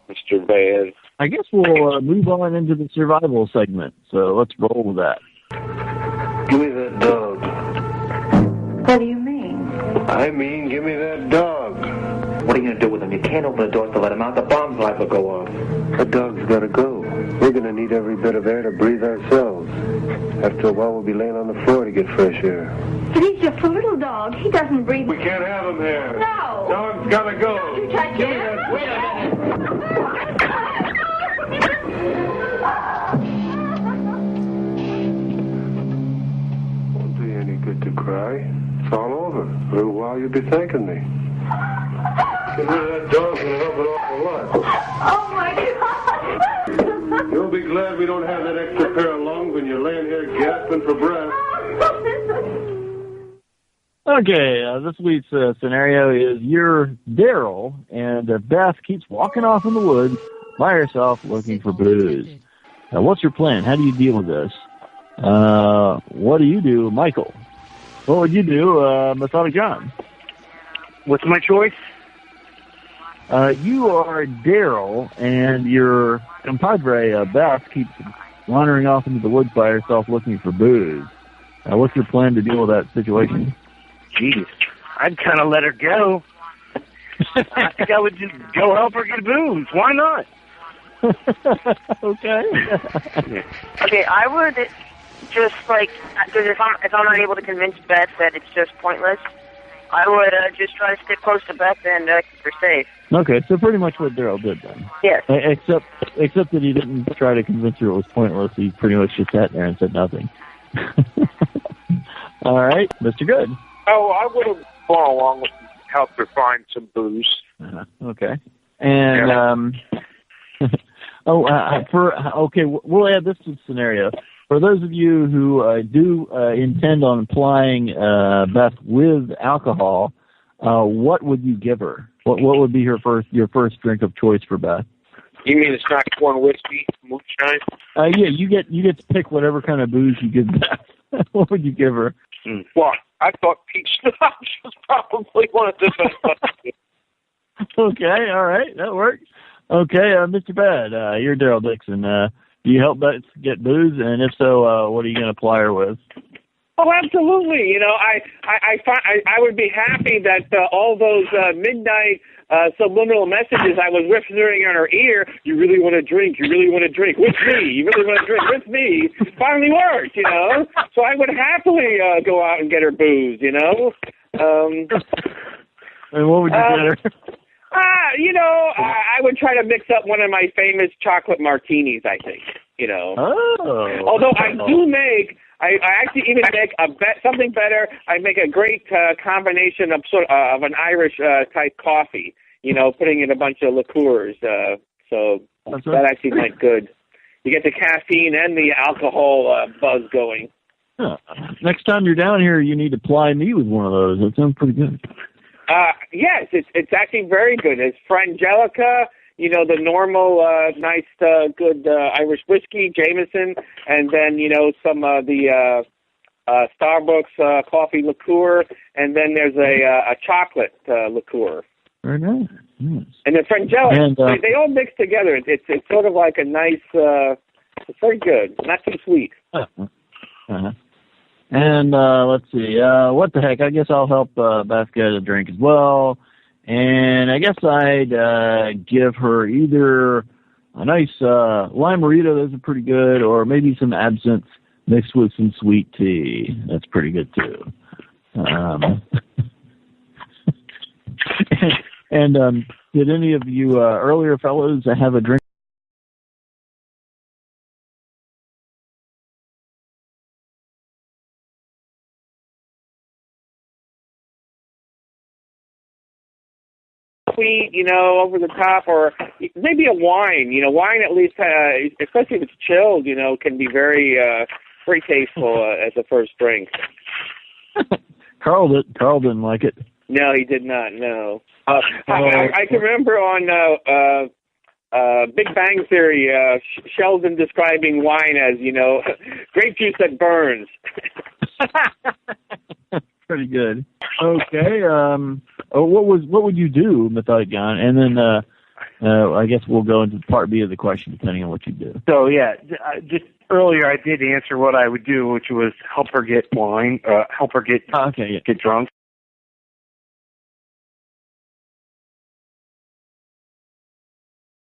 Mr. Bad. I guess we'll move on into the survival segment, so let's roll with that. Give me that dog. What do you mean? I mean, give me that dog. What are you going to do with him? You can't open the doors to let him out. The bomb's liable to go off. The dog's got to go. We're going to need every bit of air to breathe ourselves. After a while, we'll be laying on the floor to get fresh air. But he's just a little dog. He doesn't breathe. We can't have him here. No. Dog's got to go. Don't you touch him. Wait a minute. Won't do you any good to cry. It's all over. In a little while, you'll be thanking me. Get rid of that dog and help it off a lot. Oh, my God. You'll be glad we don't have that extra pair of lungs when you're laying here gasping for breath. Okay, this week's scenario is you're Daryl, and Beth keeps walking off in the woods by herself looking for booze. What's your plan? How do you deal with this? What do you do, Michael? What would you do, Methodic John? What's my choice? You are Daryl, and your compadre, Beth, keeps wandering off into the woods by herself looking for booze. What's your plan to deal with that situation? Jeez, I'd kind of let her go. I think I would just go help her get booze. Why not? Okay. Okay, I would just like, because if I'm not able to convince Beth that it's just pointless, I would just try to stick close to Beth and keep her safe. Okay, so pretty much what Daryl did then. Yes. Except that he didn't try to convince her it was pointless. He pretty much just sat there and said nothing. All right, Mr. Good. Oh, I would have gone along with help her find some booze. Okay. And we'll add this to the scenario. For those of you who do intend on applying Beth with alcohol, what would you give her? What would be your first drink of choice for Beth? You mean it's not corn whiskey, moonshine? Yeah, you get to pick whatever kind of booze you give Beth. What would you give her? Well, I thought peach schnapps was probably one of the best. Okay, all right, that works. Okay, Mr. Bad, you're Daryl Dixon. Do you help Beth get booze? And if so, what are you going to apply her with? Oh, absolutely. You know, I would be happy that all those midnight subliminal messages I was whispering in her ear, you really want to drink, you really want to drink, with me, you really want to drink, with me, finally worked, you know? So I would happily go out and get her booze, you know? And what would you get her? You know, I would try to mix up one of my famous chocolate martinis, I think, you know. Oh. Although I actually even make something better. I make a great combination of of an Irish type coffee, you know, putting in a bunch of liqueurs. So that actually went good. You get the caffeine and the alcohol buzz going. Huh. Next time you're down here, you need to ply me with one of those. That sounds pretty good. Yes, it's actually very good. It's Frangelica, you know, the normal, nice, good Irish whiskey, Jameson, and then, you know, some of the Starbucks coffee liqueur, and then there's a chocolate liqueur. Very nice. Yes. And the Frangelica, And, they all mix together. It's sort of like a nice, it's very good, not too sweet. Uh-huh. And let's see, what the heck? I guess I'll help Beth get a drink as well. And I guess I'd give her either a nice lime burrito, those are pretty good, or maybe some absinthe mixed with some sweet tea. That's pretty good too. And did any of you earlier fellows have a drink? Sweet, you know, over the top, or maybe a wine. You know, wine at least, especially if it's chilled, you know, can be very, very tasteful as a first drink. Carl didn't like it. No, he did not. No, I can remember on Big Bang Theory, Sheldon describing wine as, you know, grape juice that burns. Pretty good. Okay. What would you do, Methodic Gun? And then I guess we'll go into part B of the question, depending on what you do. So yeah, just earlier I did answer what I would do, which was help her get wine, help her get get drunk.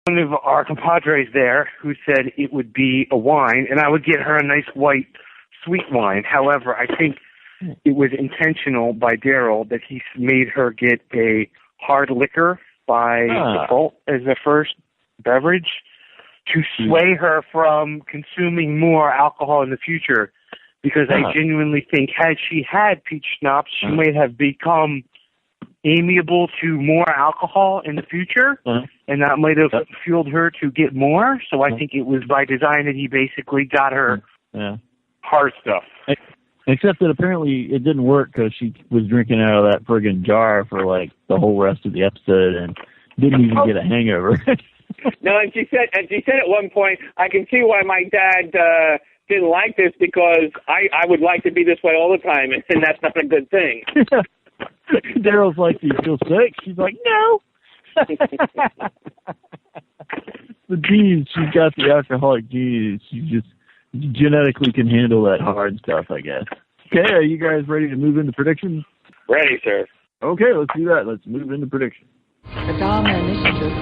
One of our compadres there who said it would be a wine, and I would get her a nice white sweet wine. However, I think it was intentional by Daryl that he made her get a hard liquor by default as the first beverage to sway her from consuming more alcohol in the future, because I genuinely think had she had peach schnapps, she might have become amiable to more alcohol in the future, and that might have fueled her to get more. So I think it was by design that he basically got her hard stuff. Except that apparently it didn't work because she was drinking out of that friggin' jar for like the whole rest of the episode and didn't even get a hangover. No, and she said at one point, I can see why my dad didn't like this, because I would like to be this way all the time, and that's not a good thing. Daryl's like, do you feel sick? She's like, no. The genes, she's got the alcoholic genes. She just genetically can handle that hard stuff, I guess. Okay, are you guys ready to move into predictions? Ready, sir. Okay, let's do that. Let's move into predictions. The Dharma Initiative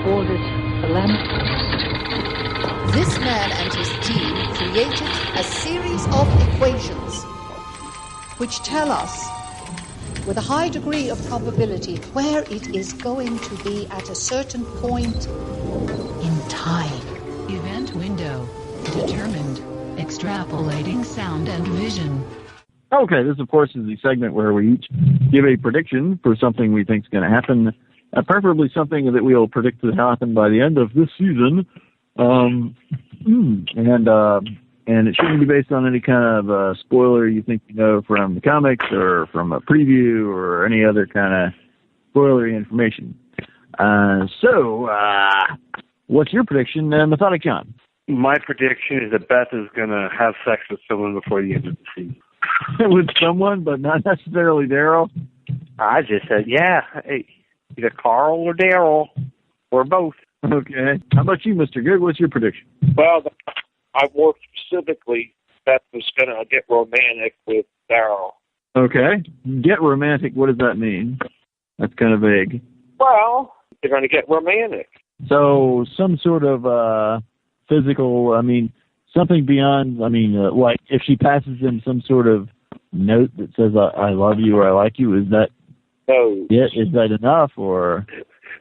called it the lamp. This man and his team created a series of equations which tell us, with a high degree of probability, where it is going to be at a certain point in time. Event window determined. Extrapolating sound and vision. Okay, this, of course, is the segment where we each give a prediction for something we think is going to happen, preferably something that we'll predict to happen by the end of this season. And it shouldn't be based on any kind of spoiler you think you know from the comics or from a preview or any other kind of spoilery information. So, what's your prediction, Methodic John? My prediction is that Beth is going to have sex with someone before the end of the season. With someone, but not necessarily Daryl? I just said, yeah, hey, either Carl or Daryl, or both. Okay. How about you, Mr. Good? What's your prediction? Well, I more specifically, Beth was going to get romantic with Daryl. Okay. Get romantic, what does that mean? That's kind of vague. Well, they're going to get romantic. So, some sort of physical, something beyond, like if she passes him some sort of note that says, I love you or I like you, is that is that enough, or...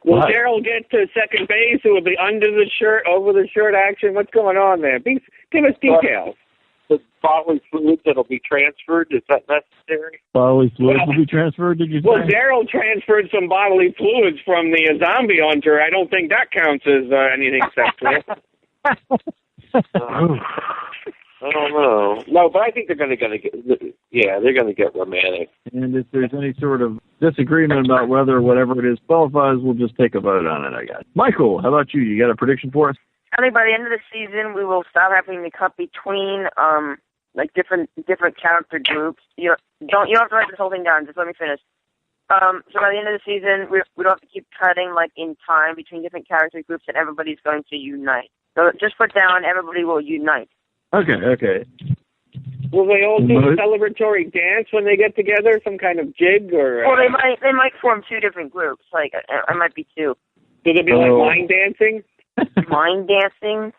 Will Daryl get to second base? It will be under the shirt, over the shirt action? What's going on there? Give us details. The bodily fluids that'll be transferred, is that necessary? Bodily fluids will be transferred, did you say? Well, Daryl transferred some bodily fluids from the zombie hunter. I don't think that counts as anything sexual. I don't know. No, but I think they're going to get. Yeah, they're going to get romantic. And if there's any sort of disagreement about whether whatever it is qualifies, we'll just take a vote on it, I guess. Michael, how about you? You got a prediction for us? I think by the end of the season, we will stop having to cut between different character groups. You don't have to write this whole thing down. Just let me finish. So by the end of the season, we don't have to keep cutting in time between different character groups, and everybody's going to unite. So just put down, everybody will unite. Okay. Will they all do a celebratory dance when they get together? Some kind of jig or? Well, they might form two different groups. I might be two. Will it be like line dancing? Line dancing?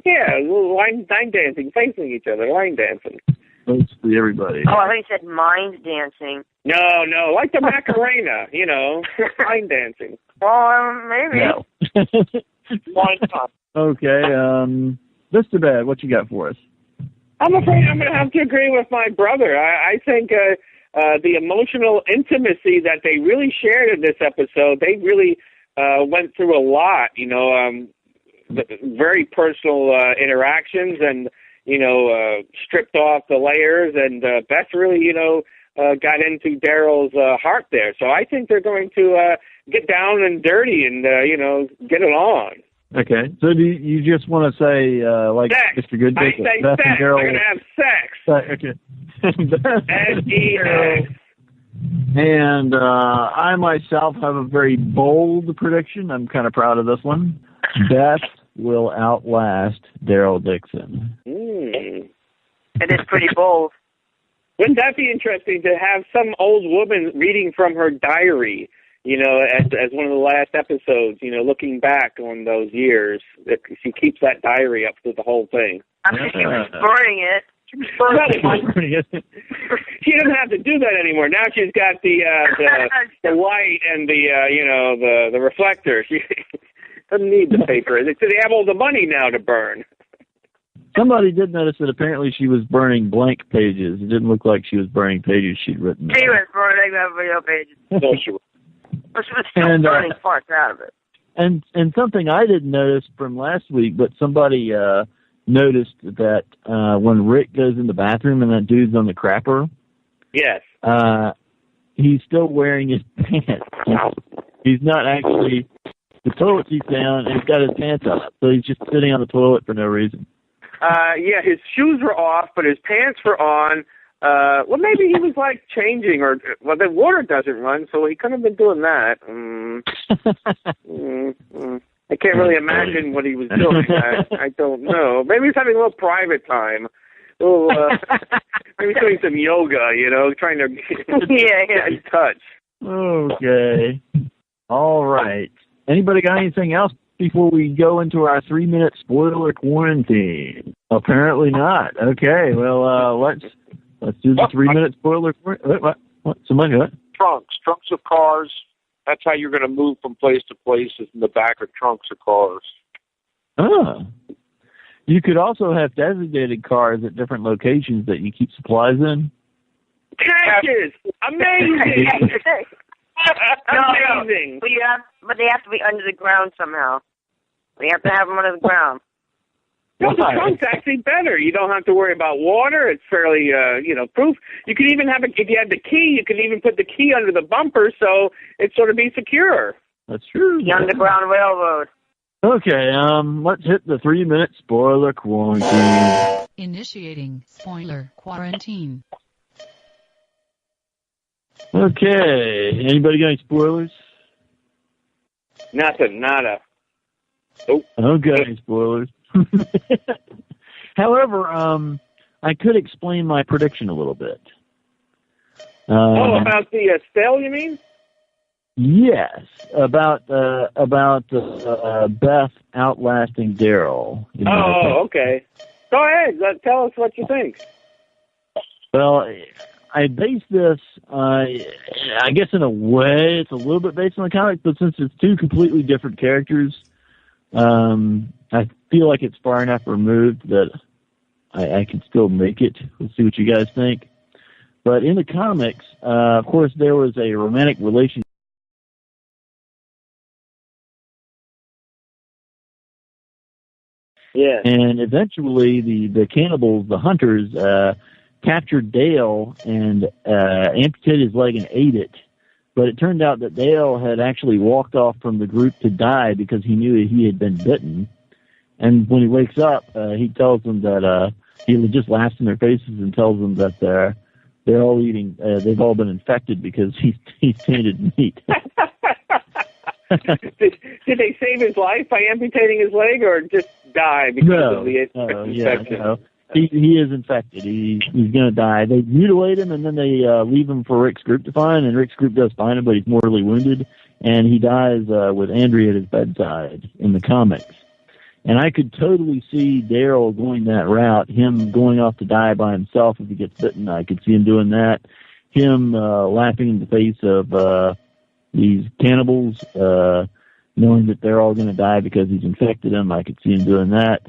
Yeah, line dancing, facing each other, line dancing. Mostly everybody. Oh, I thought you said mind dancing. No, like the Macarena, line dancing. Well, maybe. No. Why not? Okay, Mr. Bad, what you got for us? I'm afraid I'm going to have to agree with my brother. I think the emotional intimacy that they really shared in this episode, they really went through a lot, very personal interactions and, stripped off the layers. And Beth really, got into Daryl's heart there. So I think they're going to get down and dirty and, get it on. Okay, so do you just want to say, sex. Mr. Good? I say Beth sex. and Daryl, They're going to have sex. Okay. S-E-X. And I myself have a very bold prediction. I'm kind of proud of this one. Beth will outlast Daryl Dixon. It is pretty bold. Wouldn't that be interesting to have some old woman reading from her diary? As one of the last episodes, looking back on those years, she keeps that diary up through the whole thing. After she was burning it. She doesn't have to do that anymore. Now she's got the light and the reflector. She doesn't need the paper. They have all the money now to burn. Somebody did notice that apparently she was burning blank pages. It didn't look like she was burning pages she'd written. She was burning the video pages. No, she was. But she was still burning parts out of it. And something I didn't notice from last week, but somebody noticed that when Rick goes in the bathroom and that dude's on the crapper, yes, he's still wearing his pants. He's not actually. The toilet seat's down and he's got his pants up, so he's just sitting on the toilet for no reason. Yeah, his shoes were off, but his pants were on. Well, maybe he was like changing, or well, the water doesn't run, so he couldn't have been doing that. I can't really imagine what he was doing. I don't know. Maybe he's having a little private time. Maybe doing some yoga, trying to get in touch. Okay. All right. Anybody got anything else before we go into our 3-minute spoiler quarantine? Apparently not. Okay. Well, let's do the 3-minute spoiler quarantine. What? Somebody what? Trunks of cars. That's how you're going to move from place to place, is in the back of trunks of cars. Oh. You could also have designated cars at different locations that you keep supplies in. Caches! Amazing! Amazing! But they have to be under the ground somehow. We have to have them under the ground. No, the trunk's actually better. You don't have to worry about water. It's fairly, proof. You could even have if you had the key, you could even put the key under the bumper so it sort of be secure. That's true. The Underground Railroad. Okay, let's hit the 3-minute spoiler quarantine. Initiating spoiler quarantine. Okay, anybody got any spoilers? Nothing, nada. Oh. I don't got any spoilers. However, I could explain my prediction a little bit. About the stale, you mean? Yes, about Beth outlasting Daryl. Okay. Go ahead. Tell us what you think. Well, I base this, I guess in a way, it's a little bit based on the comics, but since it's two completely different characters, I feel like it's far enough removed that I can still make it. We'll see what you guys think. But in the comics, of course, there was a romantic relationship. Yeah. And eventually the cannibals, the hunters, captured Dale and amputated his leg and ate it. But it turned out that Dale had actually walked off from the group to die because he knew he had been bitten. And when he wakes up, he tells them that he just laughs in their faces and tells them that they're all eating. They've all been infected because he's tainted meat. Did they save his life by amputating his leg, or just die because of the infection? No. He is infected. He's going to die. They mutilate him, and then they leave him for Rick's group to find, and Rick's group does find him, but he's mortally wounded, and he dies with Andrea at his bedside in the comics. And I could totally see Daryl going that route, him going off to die by himself if he gets bitten. I could see him doing that. Him laughing in the face of these cannibals, knowing that they're all going to die because he's infected them. I could see him doing that.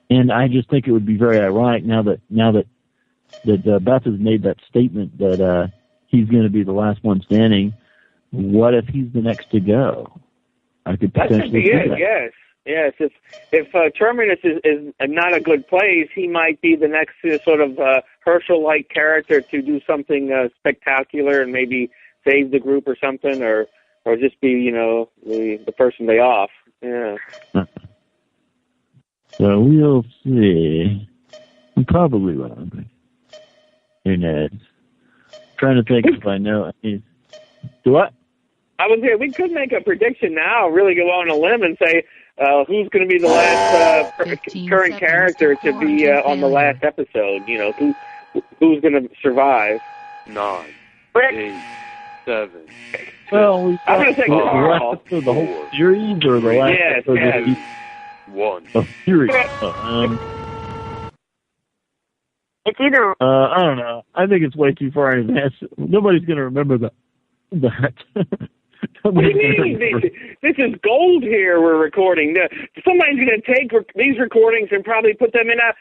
And I just think it would be very ironic now that Beth has made that statement that he's going to be the last one standing. What if he's the next to go? I could potentially see that. Yes. If Terminus is not a good place, he might be the next sort of Herschel-like character to do something spectacular and maybe save the group or something, or just be the person they off. Yeah. So we'll see. I'm probably wrong. Hey, Ned. Trying to think if I know. Do what? I was here. We could make a prediction now, really go on a limb and say who's going to be the last current character to be on the last episode. Who's going to survive? 9, 8, 7. Well, I'm going to say the last episode of the whole series, or the last episode of the 1. Series. It's either. I don't know. I think it's way too far in advance. Nobody's going to remember that. What do you mean? This is gold here we're recording. Somebody's going to take these recordings and probably put them in a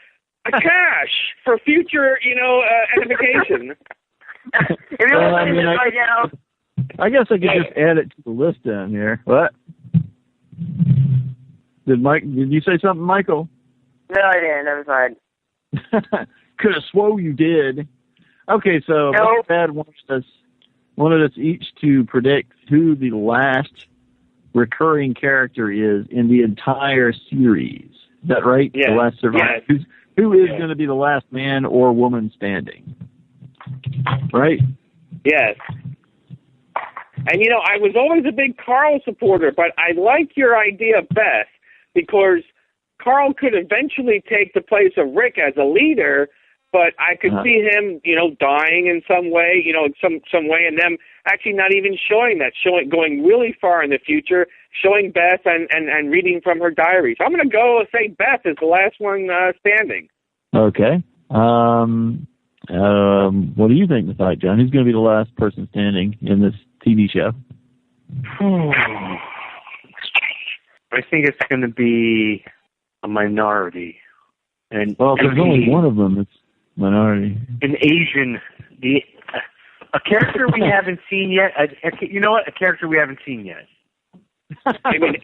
cache for future, edification. I guess I could just add it to the list down here. What? Did you say something, Michael? No, I didn't. That was hard. Could have swore you did. Okay, so Dad wanted us each to predict who the last recurring character is in the entire series. Is that right? Yeah. The last survivor. Yes. who is going to be the last man or woman standing. Right? Yes. And, you know, I was always a big Carl supporter, but I like your idea best because Carl could eventually take the place of Rick as a leader, but I could see him, you know, dying in some way, you know, some way, and them actually not even showing that, going really far in the future, showing Beth and reading from her diary. So I'm going to go say Beth is the last one standing. Okay. What do you think, Mathai, John? Who's going to be the last person standing in this TV show? I think it's going to be a minority. And well, if there's only one of them, it's minority. An Asian, a character we haven't seen yet. You know what? A character we haven't seen yet. I mean,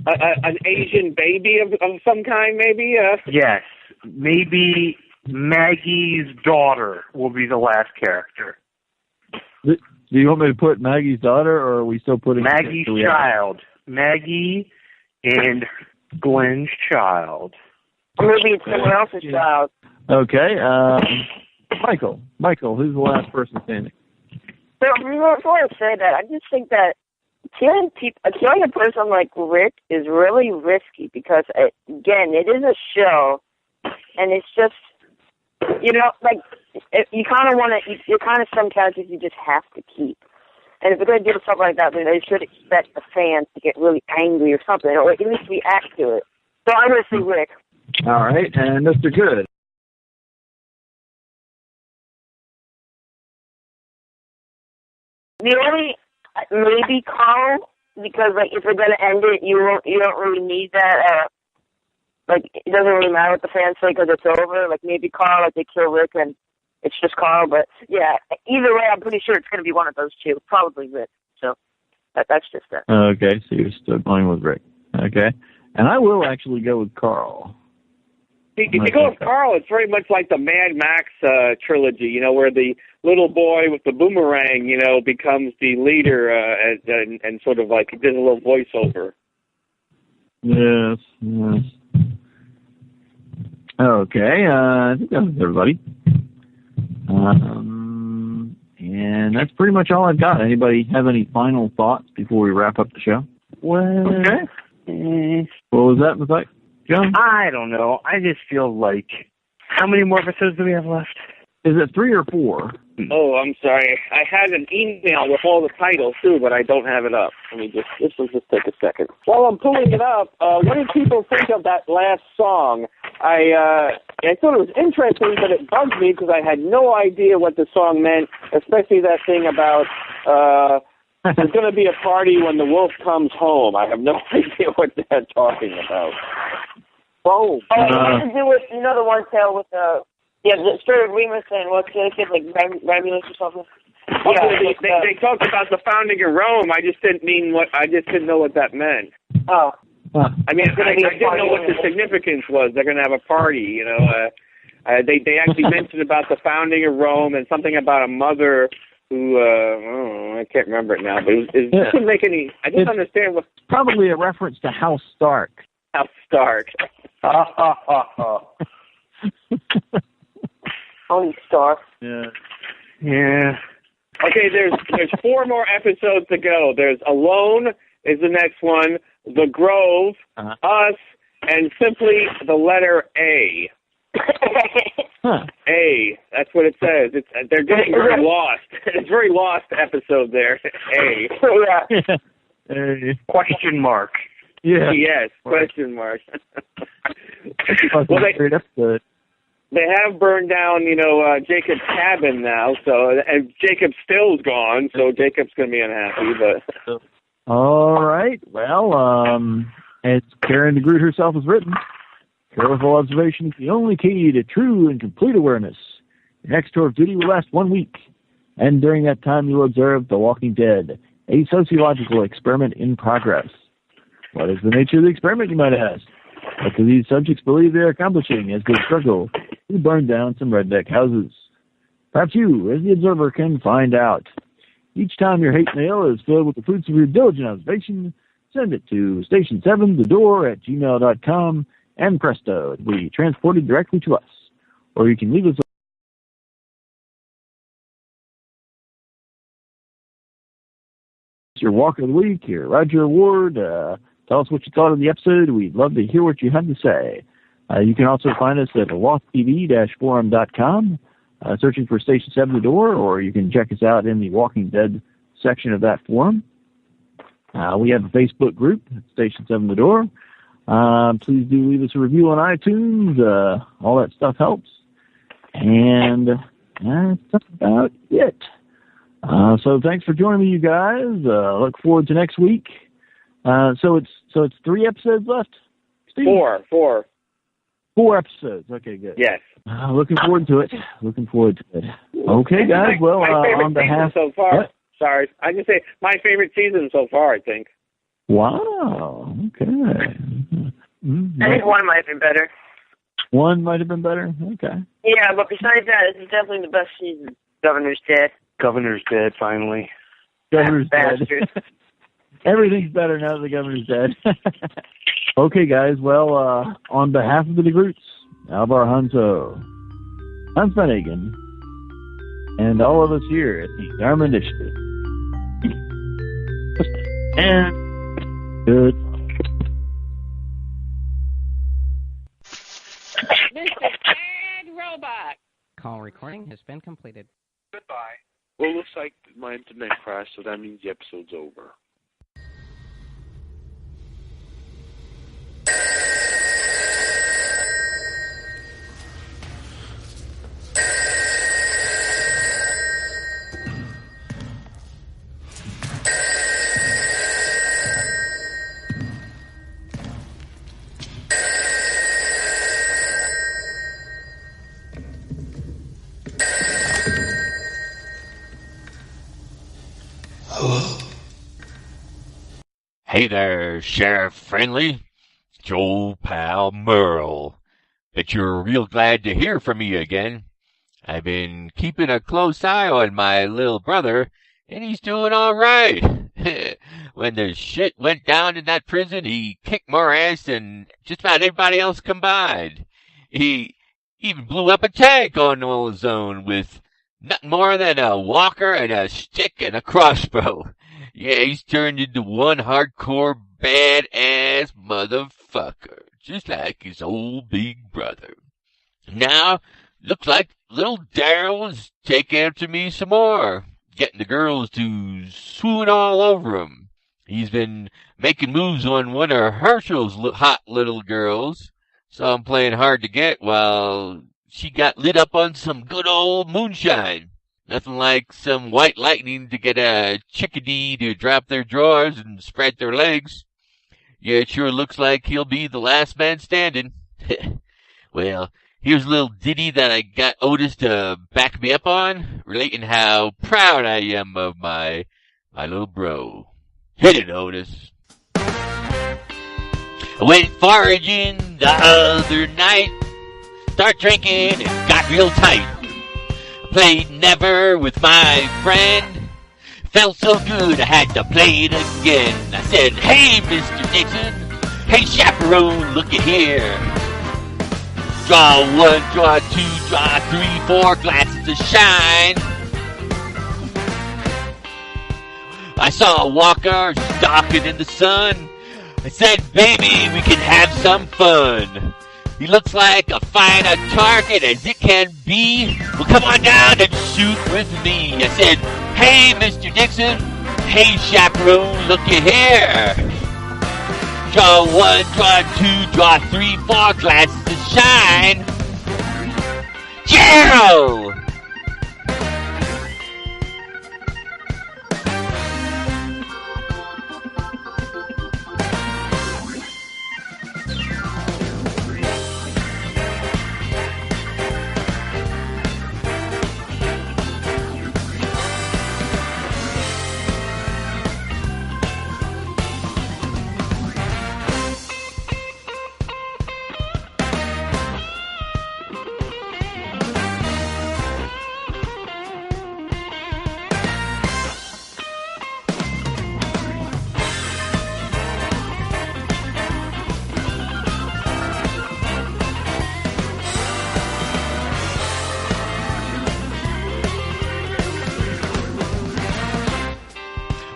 an Asian baby of some kind, maybe? Yes. Maybe Maggie's daughter will be the last character. Do you want me to put Maggie's daughter, or are we still putting Maggie's child? Maggie and Glenn's child. Or maybe it's someone else's child. Okay. Michael, who's the last person standing? So before I say that, I just think that killing a person like Rick is really risky because, again, it is a show, and it's just, you know, like, you kind of want to, you're kind of some characters you just have to keep. And if they're going to do something like that, then they should expect the fans to get really angry or something, or at least react to it. So I'm going to say Rick. All right, and Mr. Good. The only, maybe Carl, because, like, if they're going to end it, you don't really need that, like, it doesn't really matter what the fans say because it's over. Like, maybe Carl, like, they kill Rick and it's just Carl. But, yeah, either way, I'm pretty sure it's going to be one of those two. Probably Rick. So, that's just that. Okay, so you're still going with Rick. Okay. And I will actually go with Carl. If you go with Carl, it's very much like the Mad Max trilogy, you know, where the little boy with the boomerang, you know, becomes the leader and sort of like does a little voiceover. Yes. Okay, I think that was everybody. And that's pretty much all I've got. Anybody have any final thoughts before we wrap up the show? Well, okay. What was that, Mike? John? I don't know. I just feel like, how many more episodes do we have left? Is it 3 or 4? Oh, I'm sorry. I had an email with all the titles, too, but I don't have it up. This will just take a second. While I'm pulling it up, what did people think of that last song? I thought it was interesting, but it bugged me because I had no idea what the song meant, especially that thing about there's going to be a party when the wolf comes home. I have no idea what they're talking about. Oh, it has to do with, you know, the one tale with the story of Remus and what's the other kid, like Romulus or something? They talked about the founding of Rome. I just didn't know what that meant. Oh. I mean, I didn't know what the significance was. They're going to have a party, you know. They actually mentioned about the founding of Rome and something about a mother who, I can't remember it now, but it didn't make any, I didn't understand what. Probably a reference to House Stark. House Stark. Tony Stark. Yeah. Okay, there's 4 more episodes to go. There's Alone is the next one, The Grove, Us, and simply the letter A. A. That's what it says. They're getting very lost. It's a very lost episode there. A. Question mark. Yeah. Yes, question mark. Well, they have burned down, you know, Jacob's cabin now, and Jacob Still's gone, so Jacob's going to be unhappy, but... All right. Well, as Karen DeGroot herself has written, careful observation is the only key to true and complete awareness. Your next tour of duty will last 1 week, and during that time you will observe The Walking Dead, a sociological experiment in progress. What is the nature of the experiment, you might ask? What do these subjects believe they are accomplishing as they struggle to burn down some redneck houses? Perhaps you, as the observer, can find out. Each time your hate mail is filled with the fruits of your diligent observation, send it to Station7, thedoor@gmail.com, and presto, it'll be transported directly to us. Or you can leave us your walk of the week, your Roger Award. Tell us what you thought of the episode. We'd love to hear what you have to say. You can also find us at walktv-forum.com, searching for Station 7 The Door, or you can check us out in the Walking Dead section of that forum. We have a Facebook group, Station 7 The Door. Please do leave us a review on iTunes. All that stuff helps. And that's about it. So thanks for joining me, you guys. Look forward to next week. So it's 3 episodes left, Steve? 4. 4 episodes. Okay, good. Yes. Looking forward to it. Okay, guys. Well, my favorite on behalf season so far. What? Sorry, I can say my favorite season so far. I think. Wow. Okay. I think one might have been better. One might have been better. Okay. Yeah, but besides that, this is definitely the best season. Governor's dead. Governor's dead, finally. Governor's dead. Bastard. Everything's better now that the governor's dead. Okay, guys. Well, on behalf of the DeGroots, Alvar Hunso, Hans Van Hagen, and all of us here at the Dharma Initiative. And good. Mr. Bad Robot. Call recording has been completed. Goodbye. Well, it looks like my internet crashed, so that means the episode's over. Hey there, Sheriff Friendly. It's your old pal Merle. Bet you're real glad to hear from me again. I've been keeping a close eye on my little brother, and he's doing all right. When the shit went down in that prison, he kicked more ass than just about everybody else combined. He even blew up a tank on his own with nothing more than a walker and a stick and a crossbow. Yeah, he's turned into one hardcore badass motherfucker, just like his old big brother. Now, looks like little Daryl is taking after me some more, getting the girls to swoon all over him. He's been making moves on one of Herschel's hot little girls, so I'm playing hard to get while she got lit up on some good old moonshine. Nothing like some white lightning to get a chickadee to drop their drawers and spread their legs. Yeah, it sure looks like he'll be the last man standing. Well, here's a little ditty that I got Otis to back me up on, relating how proud I am of my little bro. Hit it, Otis. I went foraging the other night, start drinking and got real tight. Played Never with my friend. Felt so good I had to play it again. I said, hey, Mr. Dixon. Hey, chaperone, look at here. Draw 1, draw 2, draw 3, 4 glasses of shine. I saw a walker stalking in the sun. I said, baby, we can have some fun. He looks like a fine a target as it can be. Well, come on down and shoot with me. I said, hey, Mr. Dixon. Hey, chaperone, look at here. Draw 1, draw 2, draw 3, 4 glasses of shine. Gerald!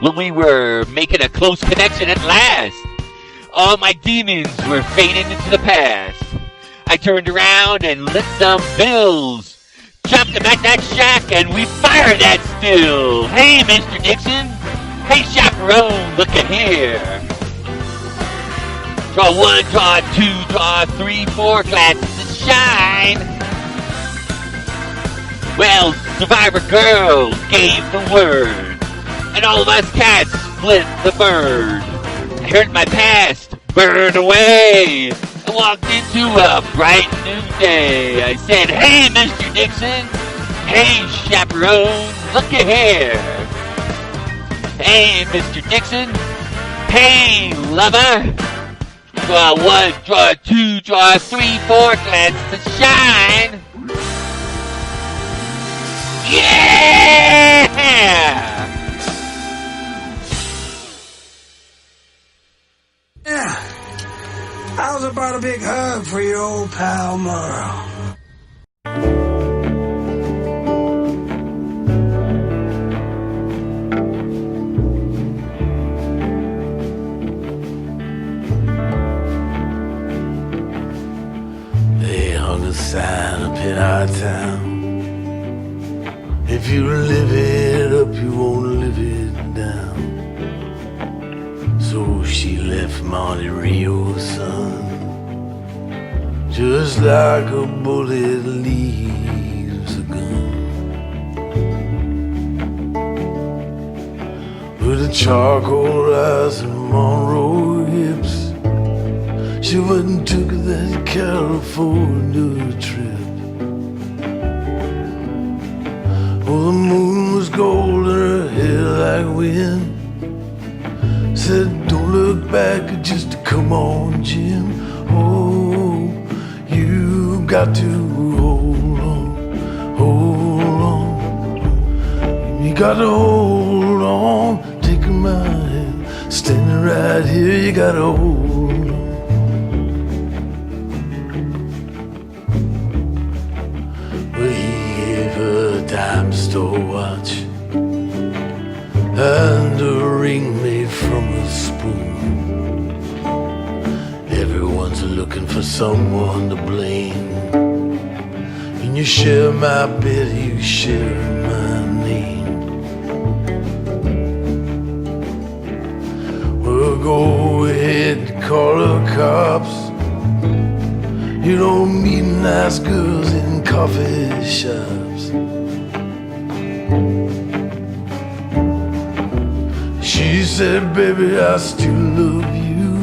when we were making a close connection at last. All my demons were fading into the past. I turned around and lit some bills. Chopped him at that shack and we fired that still. Hey, Mr. Dixon. Hey, chaperone, look at here. Draw 1, draw 2, draw 3, 4 glasses of shine. Well, Survivor Girl gave the word, and all of us cats split the bird. I heard my past burn away. I walked into a bright new day. I said, hey, Mr. Dixon. Hey, chaperone, look at here. Hey, Mr. Dixon. Hey, lover. Draw 1, draw 2, draw 3, 4 glasses of shine. Yeah! Yeah. How's about a big hug for your old pal Merle? They hung a sign up in our town. If you live it up, you won't live it down. So she left Monte Rio's son, just like a bullet leaves a gun. With the charcoal eyes and Monroe hips, she went and took that California trip. Oh, the moon was gold and her hair like wind. Said, don't look back, just come on, Jim. Oh, you got to hold on, hold on. You got to hold on, take my hand, standing right here, you got to hold on. Well, he gave her a dime store watch and a ring made from a spoon. Everyone's looking for someone to blame. And you share my bed, you share my name. Well, go ahead and call the cops. You don't meet nice girls in coffee shops. She said, baby, I still love you.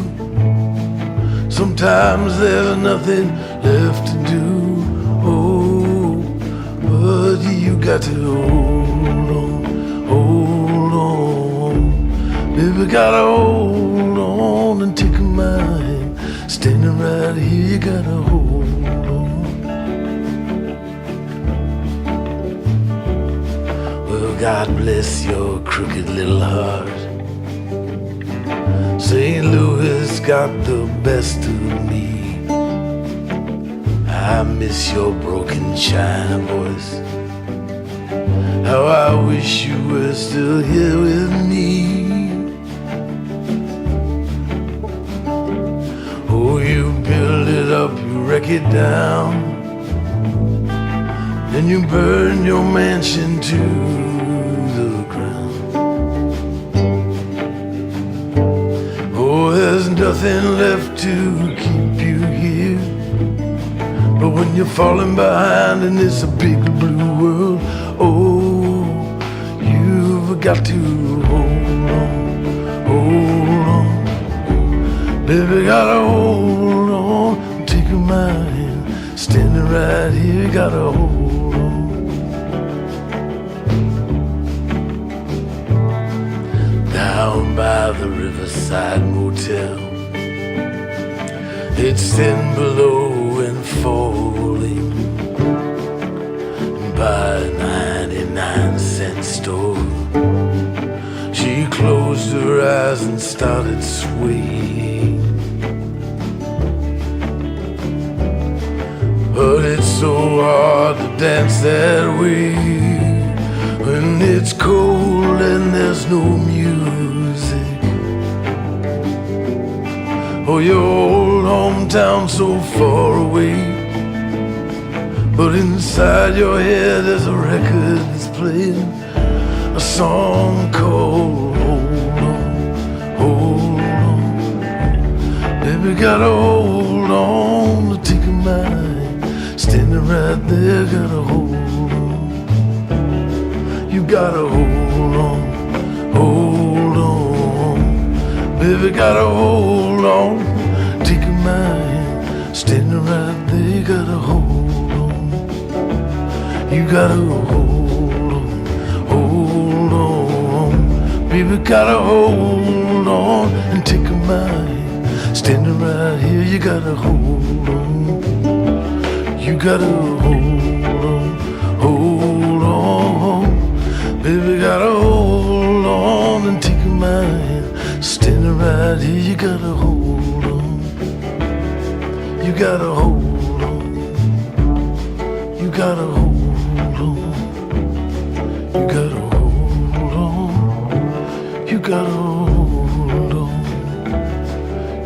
Sometimes there's nothing left to do. Oh, but you got to hold on, hold on. Baby, gotta hold on and take my hand. Standing right here, you gotta hold on. Well, God bless your crooked little heart. St. Louis got the best of me. I miss your broken China voice. How I wish you were still here with me. Oh, you build it up, you wreck it down, then you burn your mansion to the ground. Oh, there's nothing left to keep you here. But when you're falling behind in this big blue world, oh, you've got to hold on, hold on. Baby, gotta hold on, take my hand, standing right here, gotta hold on. Down by the Riverside Motel, it's 10 below and falling. By a 99-cent store, she closed her eyes and started swaying. But it's so hard to dance that way when it's cold cold and there's no music. Oh, your old hometown so far away, but inside your head there's a record that's playing a song called Hold On, Hold On. Baby, gotta hold on to take a mind, standing right there, gotta hold on. You gotta hold on, hold on. Baby, gotta hold on, take a mind, standing right there, gotta hold on. You gotta hold on, hold on. Baby, gotta hold on and take a mind, standing right here, you gotta hold on. You gotta hold on, hold on. Baby, gotta hold on and take a mind, standing right here, you gotta hold on. You gotta hold on. You gotta hold on. You gotta hold on. You gotta hold on.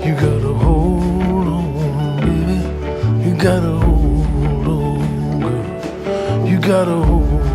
You gotta hold on, baby. You gotta hold on, girl. You gotta hold on.